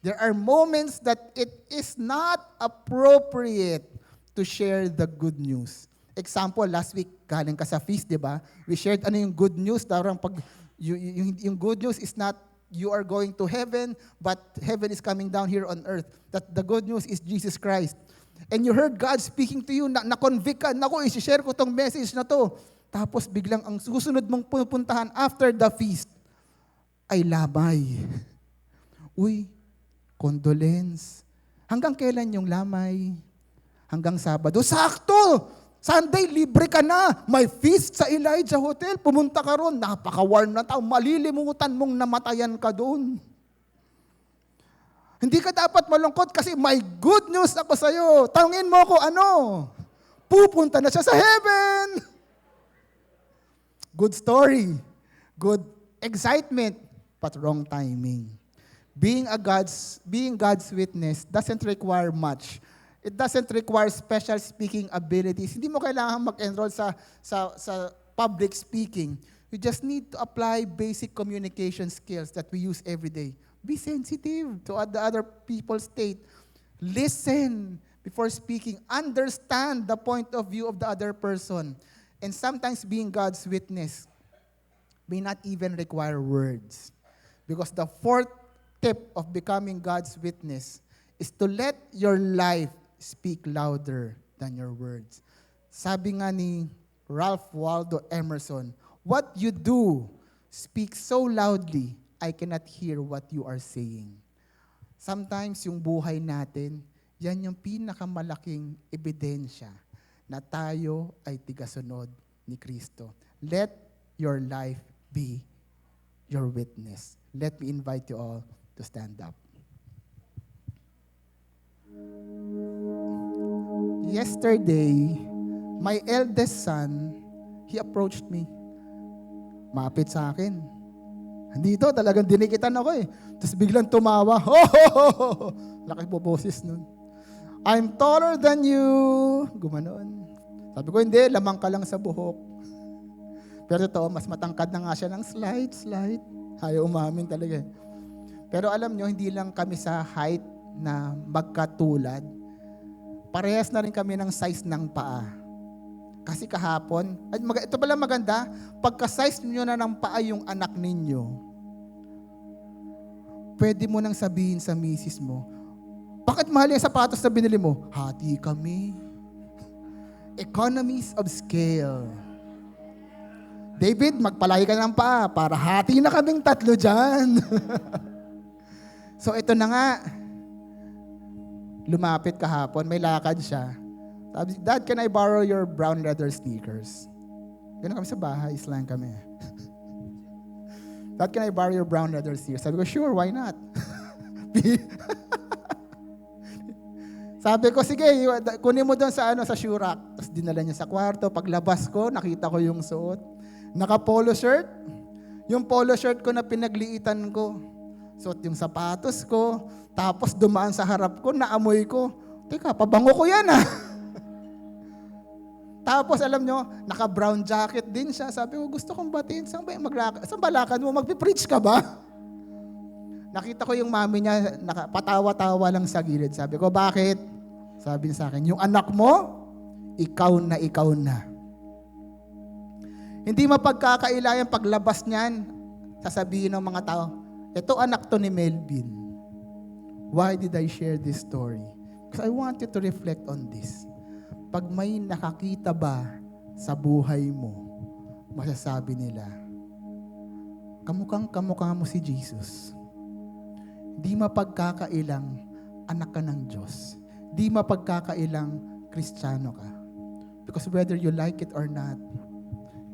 There are moments that it is not appropriate to share the good news. Example, last week, galing ka sa feast, di ba? We shared ano yung good news. Darang pag, yung good news is not you are going to heaven, but heaven is coming down here on earth. That the good news is Jesus Christ. And you heard God speaking to you, na-convict ka, naku, isi-share ko tong message na to. Tapos biglang ang susunod mong pupuntahan after the feast ay lamay. Uy, condolence. Hanggang kailan yung lamay? Hanggang Sabado. Sakto! Sunday, libre ka na. May feast sa Elijah Hotel. Pumunta ka ron. Napaka-warm na tao. Malilimutan mong namatayan ka doon. Hindi ka dapat malungkot kasi may good news ako sa'yo. Tangin mo ko ano? Pupunta na siya sa heaven. Good story. Good excitement. But wrong timing. Being God's witness doesn't require much. It doesn't require special speaking abilities. Hindi mo kailangan mag-enroll sa public speaking. You just need to apply basic communication skills that we use every day. Be sensitive to the other people's state. Listen before speaking. Understand the point of view of the other person. And sometimes being God's witness may not even require words. Because the fourth tip of becoming God's witness is to let your life speak louder than your words. Sabi nga ni Ralph Waldo Emerson, what you do speaks so loudly, I cannot hear what you are saying. Sometimes yung buhay natin, yan yung pinakamalaking ebidensya na tayo ay tigasunod ni Kristo. Let your life be your witness. Let me invite you all to stand up. Yesterday, my eldest son, he approached me. Mapit sa akin. Dito, talagang dinikitan ako eh. Tapos biglang tumawa. Oh! Laki po boses nun. I'm taller than you. Gumanon. Sabi ko, hindi, lamang ka lang sa buhok. Pero totoo, mas matangkad na nga siya ng slight. Ayaw umamin talaga. Pero alam nyo, hindi lang kami sa height na magkatulad. Parehas na rin kami ng size ng paa. Kasi kahapon, ito pala maganda, pagka-size nyo na ng paa yung anak ninyo, pwede mo nang sabihin sa misis mo, bakit mahal yung sapatos na binili mo? Hati kami. Economies of scale. David, magpalaki ka ng paa para hati na kaming 3 dyan. So ito na nga. Lumapit kahapon, may lakad siya. Sabi, Dad, can I borrow your brown leather sneakers? Ganun kami sa bahay, slang kami. Dad, can I borrow your brown leather sneakers? Sabi ko, sure, why not? Sabi ko, sige, kunin mo doon sa shoe rack. Tapos dinala niya sa kwarto. Paglabas ko, nakita ko yung suot. Naka-polo shirt. Yung polo shirt ko na pinagliitan ko. Suot yung sapatos ko. Tapos dumaan sa harap ko, naamoy ko. Teka, pabango ko yan ah. Tapos alam nyo, naka-brown jacket din siya. Sabi ko, gusto kong batiin. Saan ba lakad mo? Magpipreach ka ba? Nakita ko yung mami niya, patawa-tawa lang sa gilid. Sabi ko, bakit? Sabi niya sa akin, yung anak mo, ikaw na ikaw na. Hindi mapagkakailangan paglabas niyan, sasabihin ng mga tao, ito anak to ni Melvin. Why did I share this story? Because I want you to reflect on this. Pag may nakakita ba sa buhay mo, masasabi nila, kamukha mo si Jesus. Di mapagkakailang anak ka ng Diyos. Di mapagkakailang Kristiyano ka. Because whether you like it or not,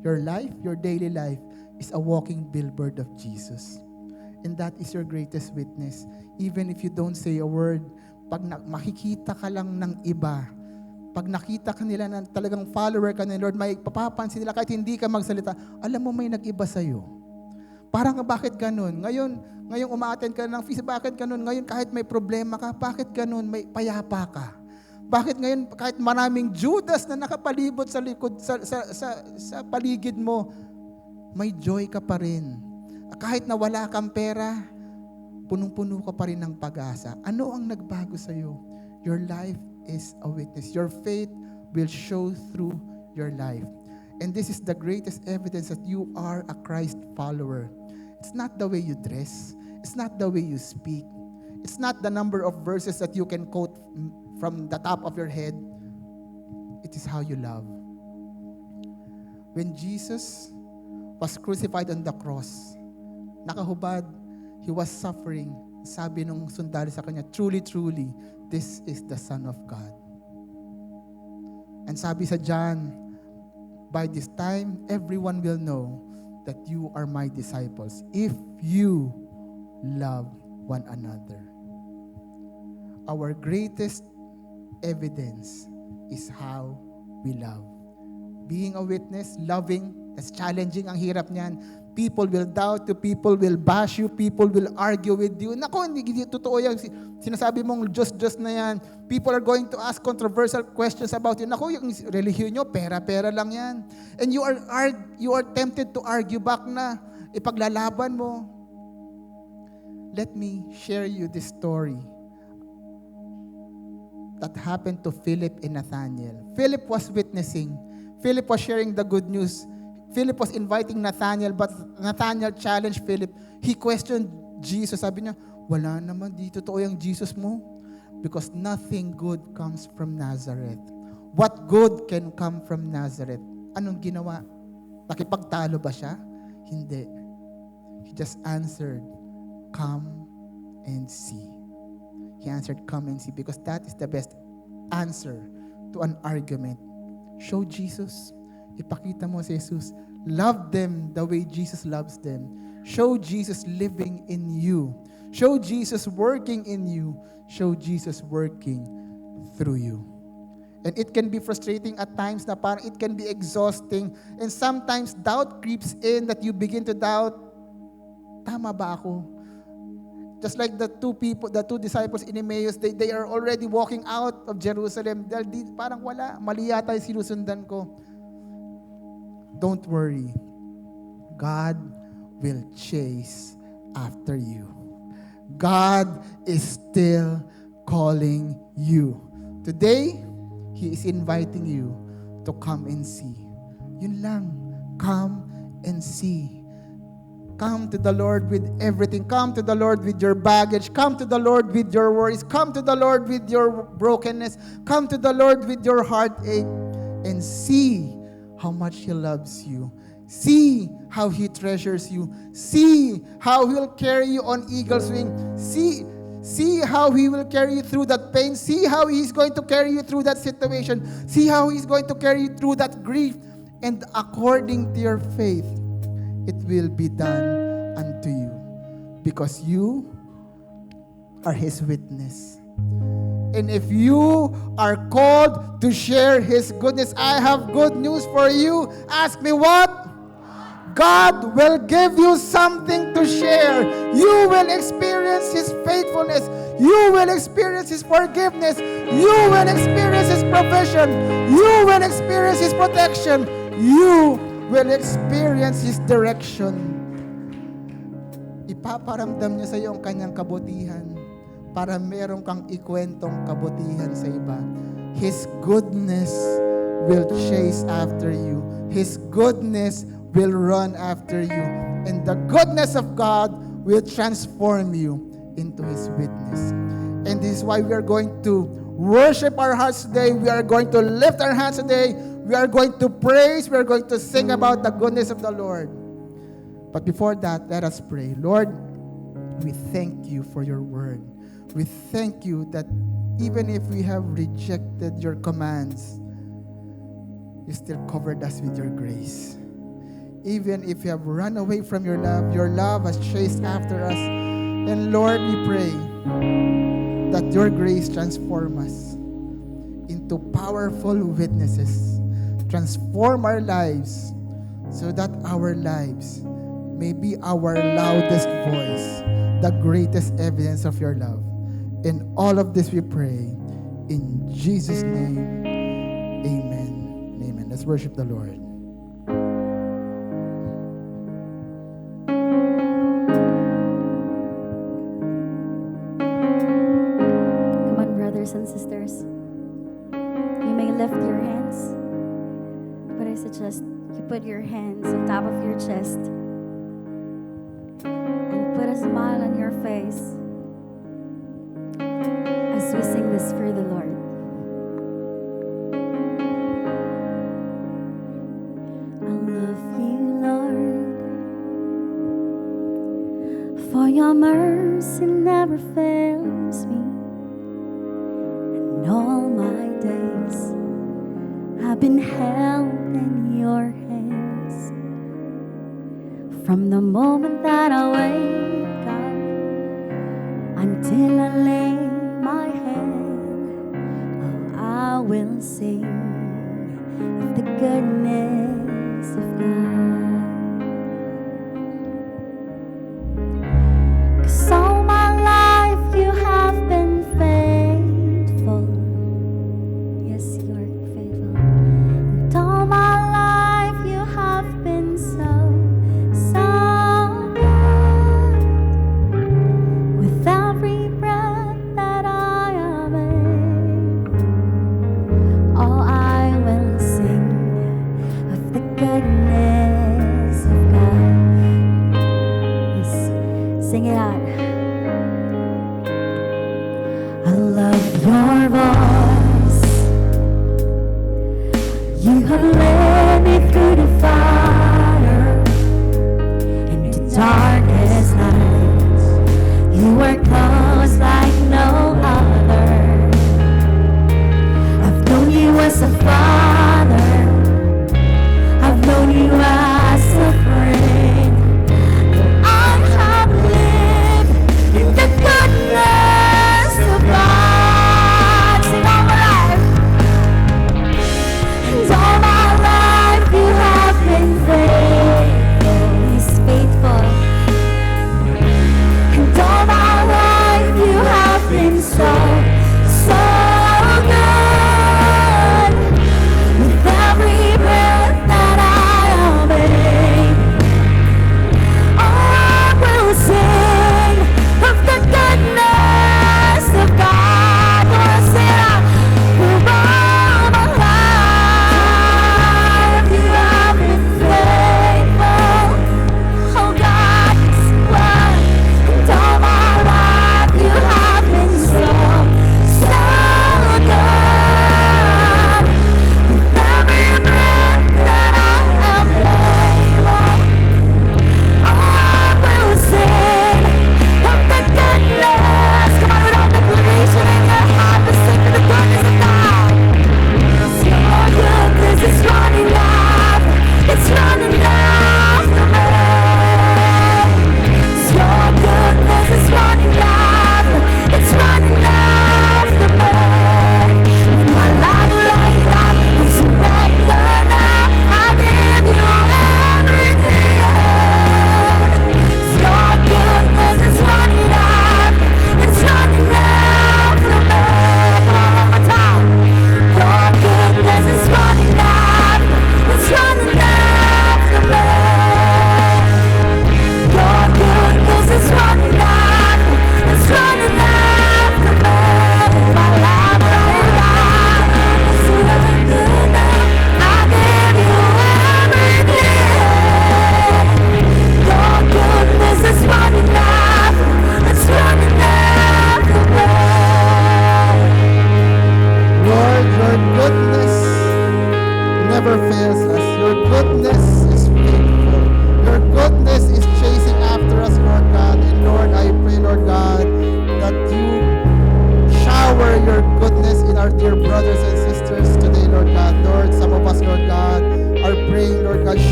your life, your daily life, is a walking billboard of Jesus. And that is your greatest witness. Even if you don't say a word, pag makikita ka lang ng iba, pag nakita ka nila na talagang follower ka ni Lord, may papapansin nila kahit hindi ka magsalita, alam mo may nag-iba sa'yo. Parang bakit ganun? Ngayon umaattend ka ng feast, bakit ganun? Ngayon kahit may problema ka, bakit ganun? May payapa ka. Bakit ngayon kahit maraming Judas na nakapalibot sa likod, sa paligid mo, may joy ka pa rin. Kahit na wala kang pera, punong-puno ka pa rin ng pag-asa. Ano ang nagbago sa'yo? Your life is a witness. Your faith will show through your life. And this is the greatest evidence that you are a Christ follower. It's not the way you dress. It's not the way you speak. It's not the number of verses that you can quote from the top of your head. It is how you love. When Jesus was crucified on the cross, nakahubad, He was suffering. Sabi nung sundalo sa kanya, truly, truly, this is the Son of God. And sabi sa John, by this time, everyone will know that you are my disciples if you love one another. Our greatest evidence is how we love. Being a witness, loving, that's challenging, ang hirap niyan. People will doubt you, people will bash you, people will argue with you. Naku, hindi totoo yan. Sinasabi mong Diyos na yan. People are going to ask controversial questions about you. Naku, yung relihiyon nyo, pera-pera lang yan. And you are tempted to argue back na ipaglalaban mo. Let me share you this story that happened to Philip and Nathaniel. Philip was witnessing. Philip was sharing the good news. Philip was inviting Nathaniel, but Nathaniel challenged Philip. He questioned Jesus. Sabi niya, wala naman, di totoo yung Jesus mo. Because nothing good comes from Nazareth. What good can come from Nazareth? Anong ginawa? Nakipagtalo ba siya? Hindi. He just answered, come and see. He answered, come and see, because that is the best answer to an argument. Show Jesus. Ipakita mo si Jesus. Love them the way Jesus loves them. Show Jesus living in you. Show Jesus working in you. Show Jesus working through you. And it can be frustrating at times na parang it can be exhausting. And sometimes doubt creeps in that you begin to doubt, tama ba ako? Just like the two disciples in Emmaus, they are already walking out of Jerusalem. Parang wala, mali yata yung sinusundan ko. Don't worry. God will chase after you. God is still calling you. Today, He is inviting you to come and see. Yun lang. Come and see. Come to the Lord with everything. Come to the Lord with your baggage. Come to the Lord with your worries. Come to the Lord with your brokenness. Come to the Lord with your heartache. And see how much He loves you. See how He treasures you. See how He'll carry you on eagle's wing. See how He will carry you through that pain. See how He's going to carry you through that situation. See how He's going to carry you through that grief. And according to your faith, it will be done unto you. Because you are His witness. And if you are called to share His goodness, I have good news for you. Ask me what? God will give you something to share. You will experience His faithfulness. You will experience His forgiveness. You will experience His provision. You will experience His protection. You will experience His direction. Ipaparamdam niya sa iyo ang kanyang kabutihan para meron kang ikwentong kabutihan sa iba. His goodness will chase after you. His goodness will run after you. And the goodness of God will transform you into His witness. And this is why we are going to worship our hearts today. We are going to lift our hands today. We are going to praise. We are going to sing about the goodness of the Lord. But before that, let us pray. Lord, we thank You for Your word. We thank You that even if we have rejected Your commands, You still covered us with Your grace. Even if we have run away from Your love has chased after us. And Lord, we pray that Your grace transform us into powerful witnesses. Transform our lives so that our lives may be our loudest voice, the greatest evidence of Your love. In all of this we pray. In Jesus' name, amen. Amen. Let's worship the Lord. Come on, brothers and sisters. You may lift your hands, but I suggest you put your hands on top of your chest and put a smile on your face as we sing this for the Lord. I love You, Lord, for Your mercy never fails me. And all my days I've been held in Your hands. From the moment that I wake up until I lay my head, oh, I will sing of the goodness of God. 'Cause all my life You have been faithful. Yes, You are faithful. And all my life You have been so, so good. With every breath that I am able, oh, I will sing of the goodness of God. Yes, sing it out. I love Your voice. You have led me through the fire and the darkest night. You were close like no other. I've known You as a father. I've known You as a friend. I have lived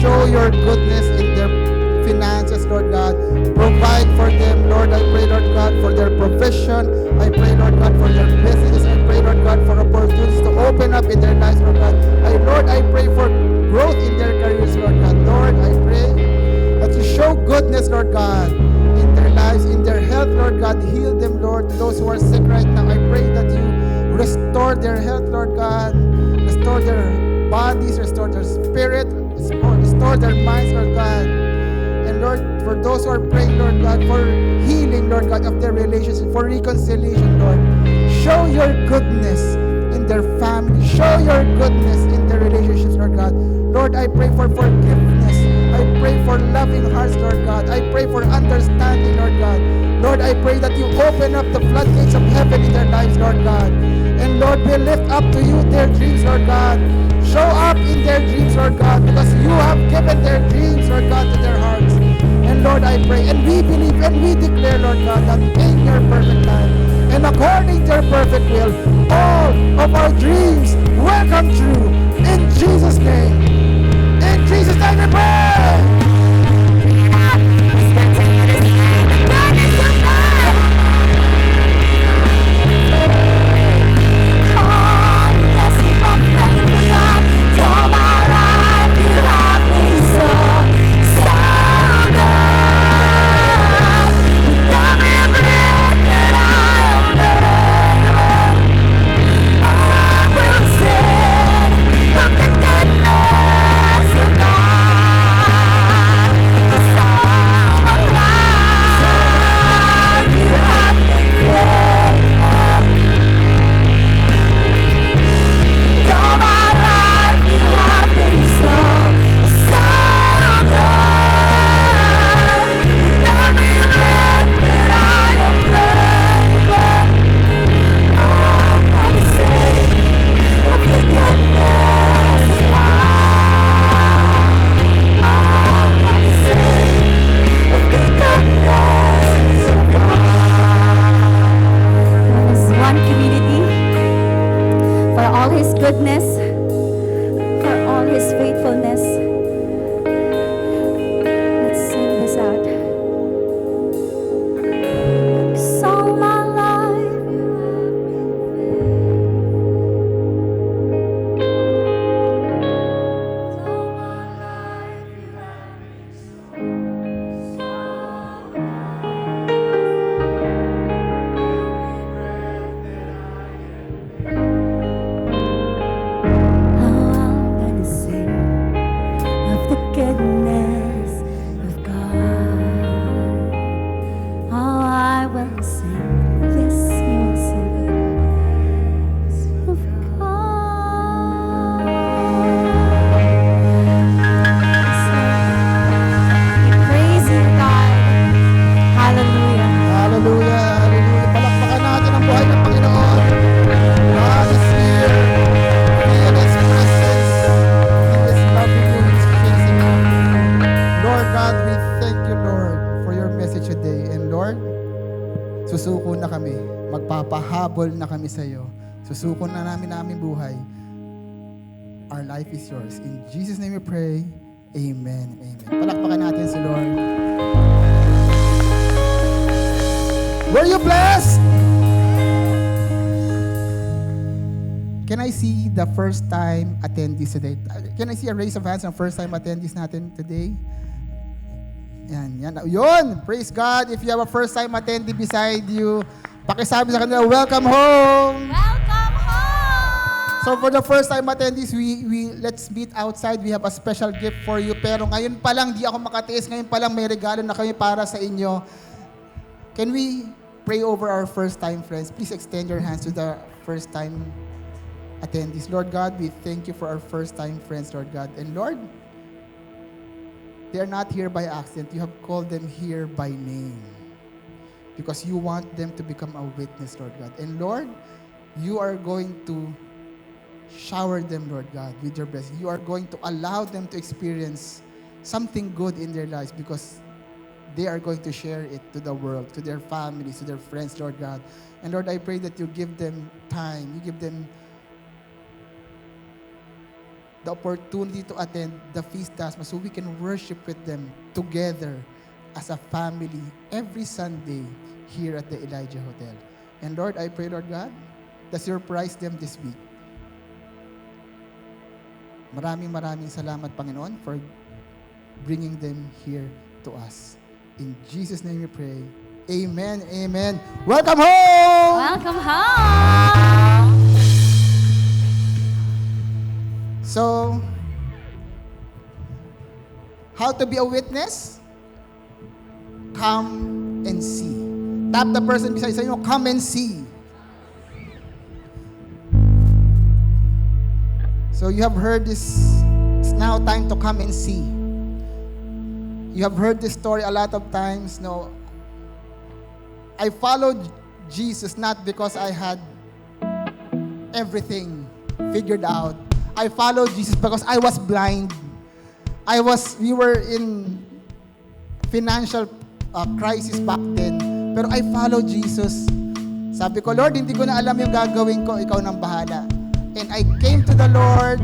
show your goodness in their finances, Lord God. Provide for them, Lord. I pray, Lord God, for their provision. I pray, Lord God, for their business. I pray, Lord God, for opportunities to open up in their lives, Lord God. Lord, I pray for growth in their careers, Lord God. Lord, I pray that you show goodness, Lord God, in their lives, in their health, Lord God. Heal them, Lord. Those who are sick right now, I pray that you restore their health, Lord God. Restore their bodies, restore their spirit, restore their minds, Lord God. And Lord, for those who are praying, Lord God, for healing, Lord God, of their relationship, for reconciliation, Lord, show your goodness in their family. Show your goodness in their relationships, Lord God. Lord, I pray for forgiveness. I pray for loving hearts, Lord God. I pray for understanding, Lord God. Lord, I pray that you open up the floodgates of heaven in their lives, Lord God. And Lord, we lift up to you their dreams, Lord God. Show up in their dreams, Lord God, because you have given their dreams, Lord God, to their hearts. And Lord, I pray, and we believe, and we declare, Lord God, that in your perfect time, and according to your perfect will, all of our dreams will come true. In Jesus' name. In Jesus' name we pray. Goodness, for all his faithfulness. Let's sing this out. 'Cause all my life goodness of God. Oh, I will sing this music of God. We praise you, God. Hallelujah. Hallelujah, hallelujah. Palakpakan natin ang buhay ng Panginoon. God is here. Feel His presence. He is loving you. He's chasing you. Lord God, we thank you, Lord, for your message today. And Lord, susuko na kami. Magpapahabol na kami sa iyo. Susuko na namin buhay. Our life is yours. In Jesus' name we pray. Amen. Amen. Palakpakan natin si Lord. Were you blessed? Can I see the first time attendees today? Can I see a raise of hands ng first time attendees natin today? Yan, yan. Yun! Praise God. If you have a first time attendee beside you, pakisabi sa kanila, welcome home! Welcome home! So for the first time attendees, we let's meet outside. We have a special gift for you. Pero ngayon pa lang, di ako makatiis. Ngayon pa lang, may regalo na kami para sa inyo. Can we pray over our first time friends? Please extend your hands to the first time attendees. Lord God, we thank you for our first time friends, Lord God. And Lord, they are not here by accident. You have called them here by name. Because you want them to become a witness, Lord God. And Lord, you are going to shower them, Lord God, with your blessing. You are going to allow them to experience something good in their lives because they are going to share it to the world, to their families, to their friends, Lord God. And Lord, I pray that you give them time, you give them the opportunity to attend the Feast Dasma so we can worship with them together as a family every Sunday here at the Elijah Hotel. And Lord, I pray, Lord God, that surprise them this week. Maraming salamat, Panginoon, for bringing them here to us. In Jesus' name we pray. Amen, amen. Welcome home! Welcome home! So, how to be a witness? Come and see. Tap the person beside you, come and see. So you have heard this, it's now time to come and see. You have heard this story a lot of times. No, I followed Jesus not because I had everything figured out. I followed Jesus because I was blind. We were in financial crisis back then. Pero I followed Jesus. Sabi ko, Lord, hindi ko na alam yung gagawin ko, ikaw nang bahala. And I came to the Lord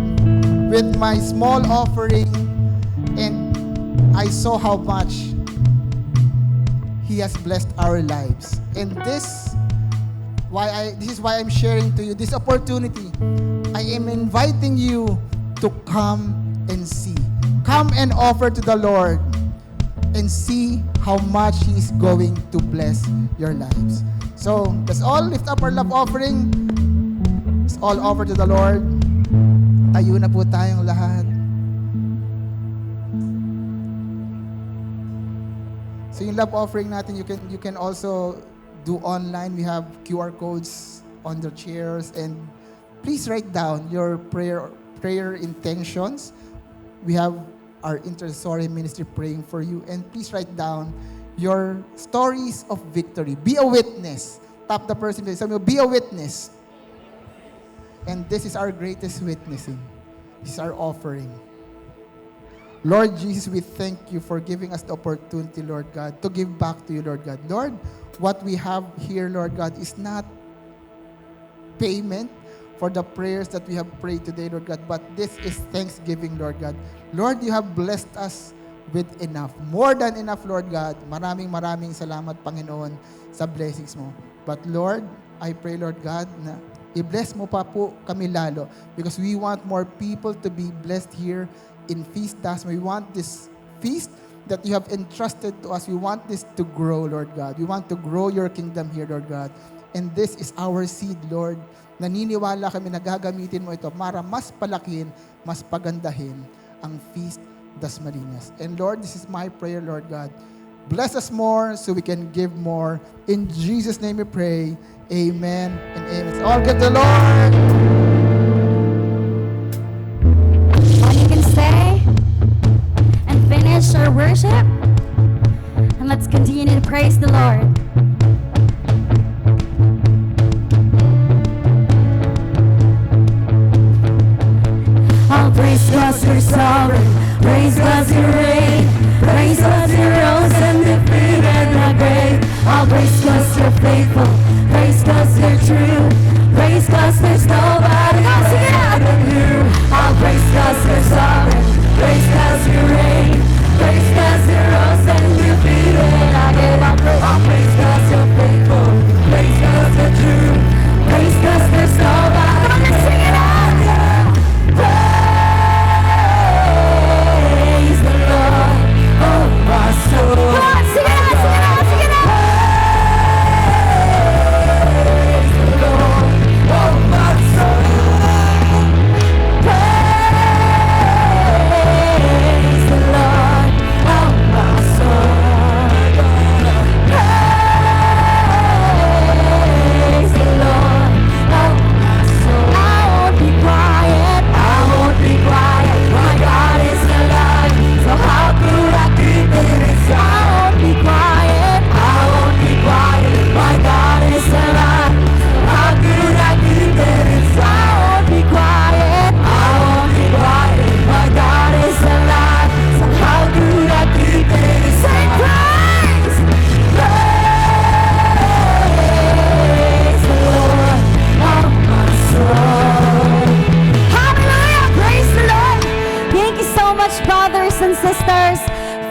with my small offering, and I saw how much He has blessed our lives. And this is why I'm sharing to you this opportunity. I am inviting you to come and see. Come and offer to the Lord and see how much He is going to bless your lives. So, let's all lift up our love offering. Let's all offer to the Lord. Tayo na po tayong lahat. So yung love offering natin, you can also do online. We have QR codes on the chairs, and please write down your prayer intentions. We have our intercessory ministry praying for you, and please write down your stories of victory. Be a witness. Tap the person beside you. Be a witness. And this is our greatest witnessing. This is our offering. Lord Jesus, we thank you for giving us the opportunity, Lord God, to give back to you, Lord God. Lord, what we have here, Lord God, is not payment for the prayers that we have prayed today, Lord God, but this is thanksgiving, Lord God. Lord, you have blessed us with enough. More than enough, Lord God. Maraming salamat, Panginoon, sa blessings mo. But Lord, I pray, Lord God, na i-bless mo pa po kami lalo, because we want more people to be blessed here in Feast Dasma. We want this feast that you have entrusted to us. We want this to grow, Lord God. We want to grow your kingdom here, Lord God. And this is our seed, Lord. Naniniwala kami na gagamitin mo ito para mas palakin, mas pagandahin ang Feast Dasmariñas. And Lord, this is my prayer, Lord God. Bless us more so we can give more. In Jesus' name we pray. Amen and amen. Let's all give the Lord. You can stay and finish our worship. And let's continue to praise the Lord. All praise cause you're sovereign, praise cause you reign, praise cause you rose and defeated the grave. All praise cause you're faithful, praise cause you're true, praise cause there's nobody greater than you. All praise cause you're sovereign, praise cause you reign, praise cause you rose and defeated the grave. All praise cause you're faithful, praise cause you're true, praise cause there's nobody greater than you. Praise the Lord.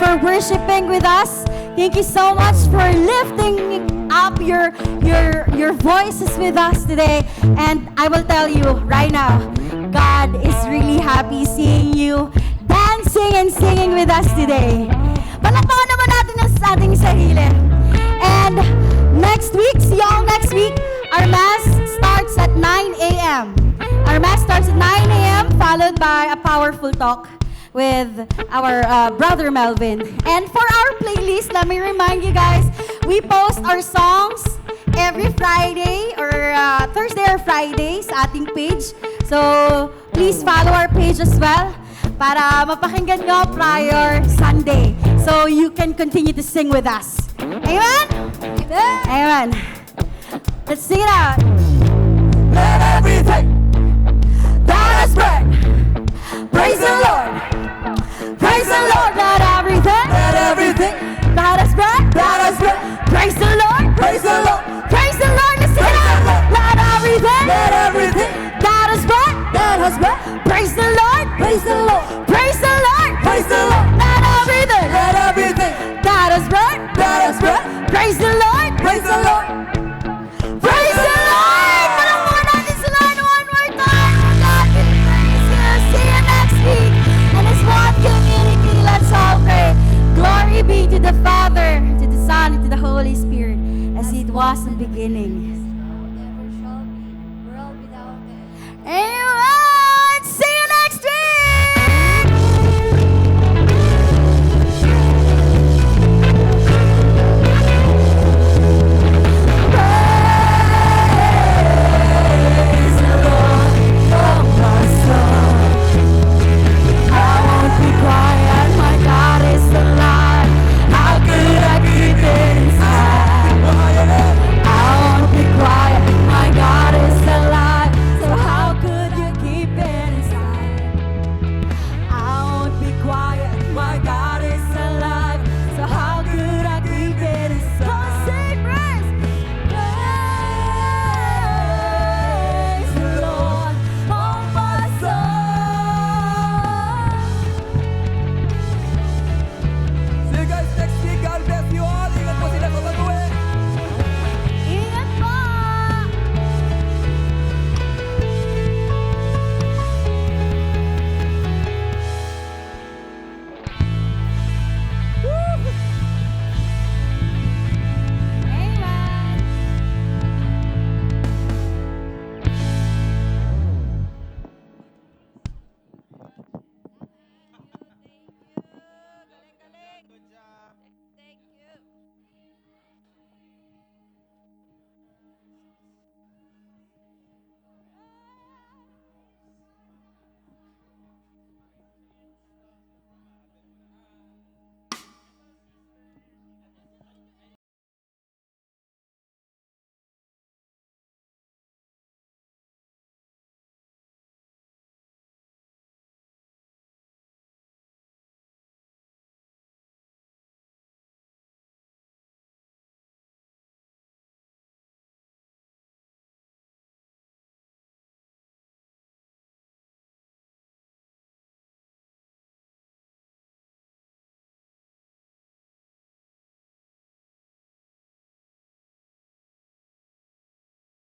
for worshiping with us. Thank you so much for lifting up your voices with us today. And I will tell you right now, God is really happy seeing you dancing and singing with us today. Palakpakan naman natin ang ating sarili. And next week, see y'all next week. Our Mass starts at 9 a.m. Our Mass starts at 9 a.m. followed by a powerful talk with our brother Melvin. And for our playlist, let me remind you guys, we post our songs every Friday or Thursday or Friday sa ating page. So, please follow our page as well para mapakinggan nyo prior Sunday. So, you can continue to sing with us. Amen? Amen. Let's sing it out. Let everything that has breath praise the Lord. Praise the Lord, let everything that has breath praise the Lord. Praise the Lord. Praise the Lord, let's sing it out. Let everything that has breath praise the Lord. Praise the Lord. Praise the Lord. Praise the Lord. Let everything that has breath praise the Lord. Praise the Lord. Praise the Lord! Palakpakan natin sa Lord one more time. God, we praise you. See you next week. And as one community, let's all pray. Glory be to the Father, to the Son, and to the Holy Spirit, as it was in the beginning,